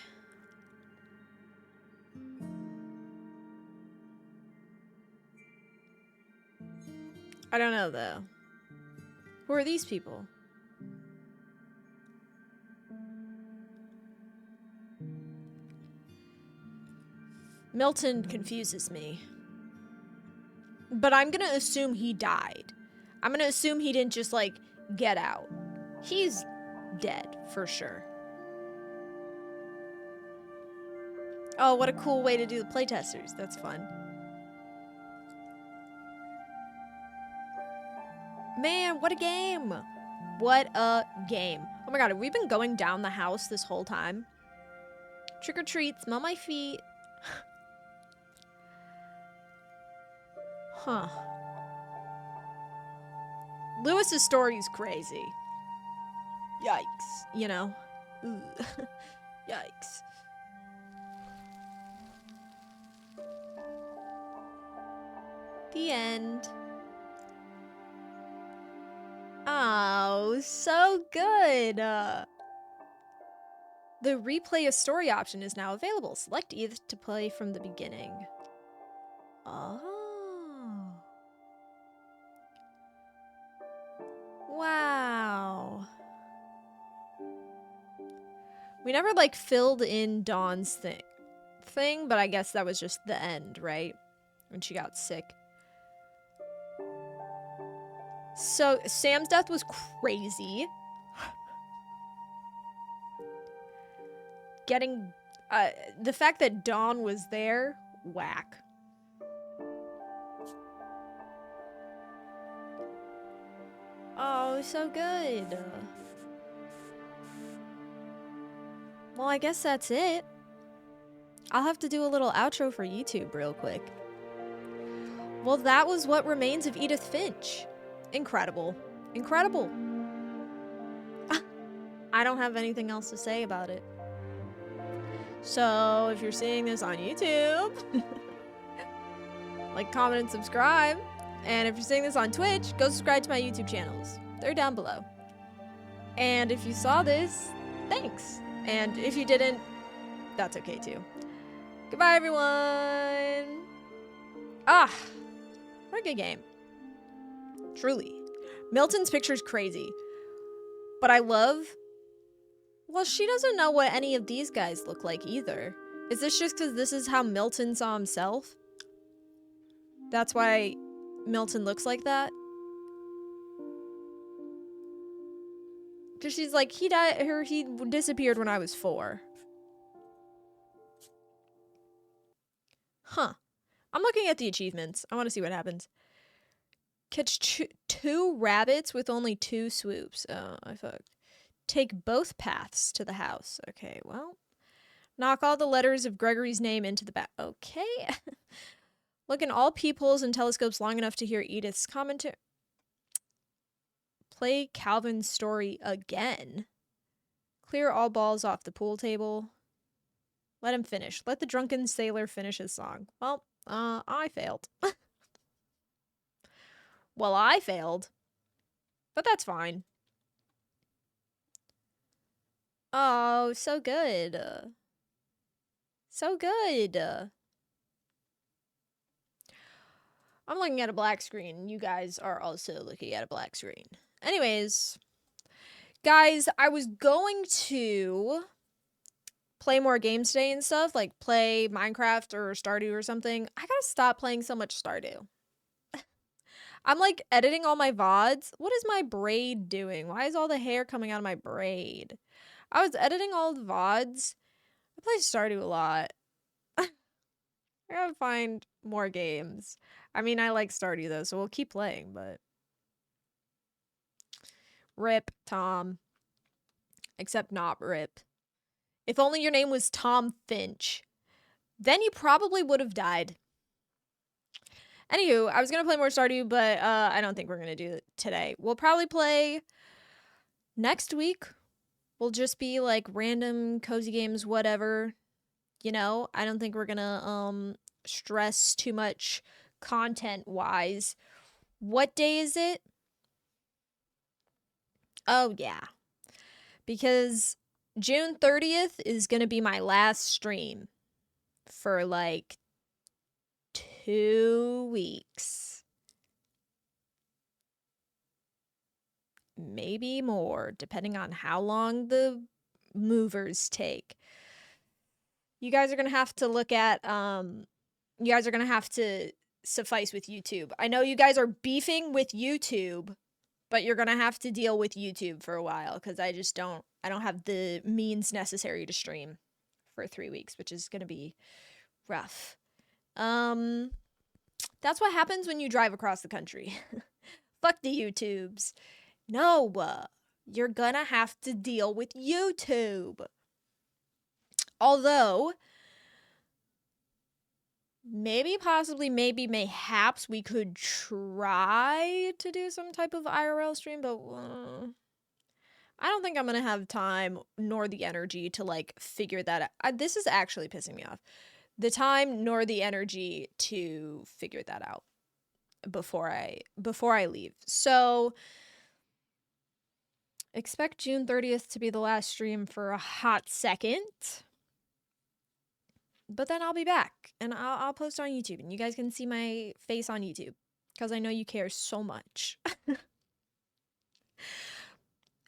I don't know, though. Who are these people? Milton confuses me. But I'm gonna assume he died. I'm gonna assume he didn't just, like, get out. He's dead, for sure. Oh, what a cool way to do the playtesters. That's fun. Man, what a game. What a game. Oh my god, have we been going down the house this whole time? Trick or treat, smell my feet. Huh. Lewis's story is crazy. Yikes, you know? Ooh. Yikes. The end. Oh, so good. The replay a story option is now available. Select Edith to play from the beginning. Oh. Wow. We never like filled in Dawn's thing, but I guess that was just the end, right? When she got sick. So Sam's death was crazy. Getting the fact that Dawn was there, whack. Oh, so good. Well, I guess that's it. I'll have to do a little outro for YouTube real quick. Well, that was What Remains of Edith Finch. Incredible. Incredible. I don't have anything else to say about it. So, if you're seeing this on YouTube, like, comment, and subscribe. And if you're seeing this on Twitch, go subscribe to my YouTube channels. They're down below. And if you saw this, thanks. And if you didn't, that's okay too. Goodbye, everyone. Ah, what a good game. Truly. Milton's picture's crazy. But I love... Well, she doesn't know what any of these guys look like either. Is this just because this is how Milton saw himself? That's why Milton looks like that? Because she's like, he disappeared when I was 4. Huh. I'm looking at the achievements. I want to see what happens. Catch 2 rabbits with only 2 swoops. Oh, I fucked. Take both paths to the house. Okay, well. Knock all the letters of Gregory's name into the back. Okay. Look in all peepholes and telescopes long enough to hear Edith's commentary. Play Calvin's story again. Clear all balls off the pool table. Let him finish. Let the drunken sailor finish his song. Well, I failed. Well, I failed. But that's fine. Oh, so good. So good. I'm looking at a black screen. You guys are also looking at a black screen. Anyways, guys, I was going to play more games today and stuff, like play Minecraft or Stardew or something. I gotta stop playing so much Stardew. I'm like editing all my VODs. What is my braid doing? Why is all the hair coming out of my braid? I was editing all the VODs. I play Stardew a lot. I gotta find more games. I mean, I like Stardew though, so we'll keep playing, but... Rip, Tom. Except not Rip. If only your name was Tom Finch. Then you probably would have died. Anywho, I was gonna play more Stardew, but I don't think we're gonna do it today. We'll probably play next week. We'll just be like random cozy games, whatever. You know, I don't think we're gonna stress too much content-wise. What day is it? Oh, yeah. Because June 30th is gonna be my last stream for like 2 weeks. Maybe more, depending on how long the movers take. You guys are gonna have to look at, you guys are gonna have to suffice with YouTube. I know you guys are beefing with YouTube, but you're gonna have to deal with YouTube for a while, because I don't have the means necessary to stream for 3 weeks, which is gonna be rough. That's what happens when you drive across the country. Fuck the YouTubes. No, you're gonna have to deal with YouTube. Although, maybe, possibly, maybe, mayhaps we could try to do some type of IRL stream, but I don't think I'm gonna have time nor the energy to like figure that out. This is actually pissing me off. The time nor the energy to figure that out before I leave. So expect June 30th to be the last stream for a hot second. But then I'll be back and I'll post on YouTube and you guys can see my face on YouTube because I know you care so much.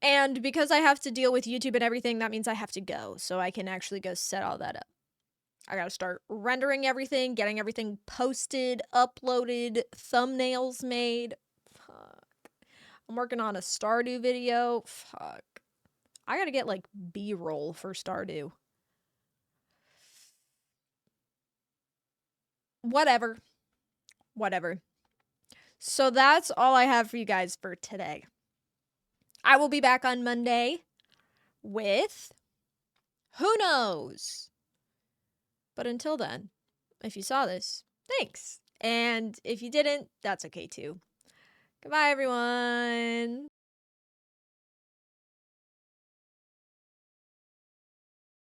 And because I have to deal with YouTube and everything, that means I have to go. So I can actually go set all that up. I gotta start rendering everything, getting everything posted, uploaded, thumbnails made. Fuck. I'm working on a Stardew video. Fuck. I gotta get like B-roll for Stardew. Whatever. So that's all I have for you guys for today. I will be back on Monday with who knows? But until then, if you saw this, thanks. And if you didn't, that's okay too. Goodbye, everyone.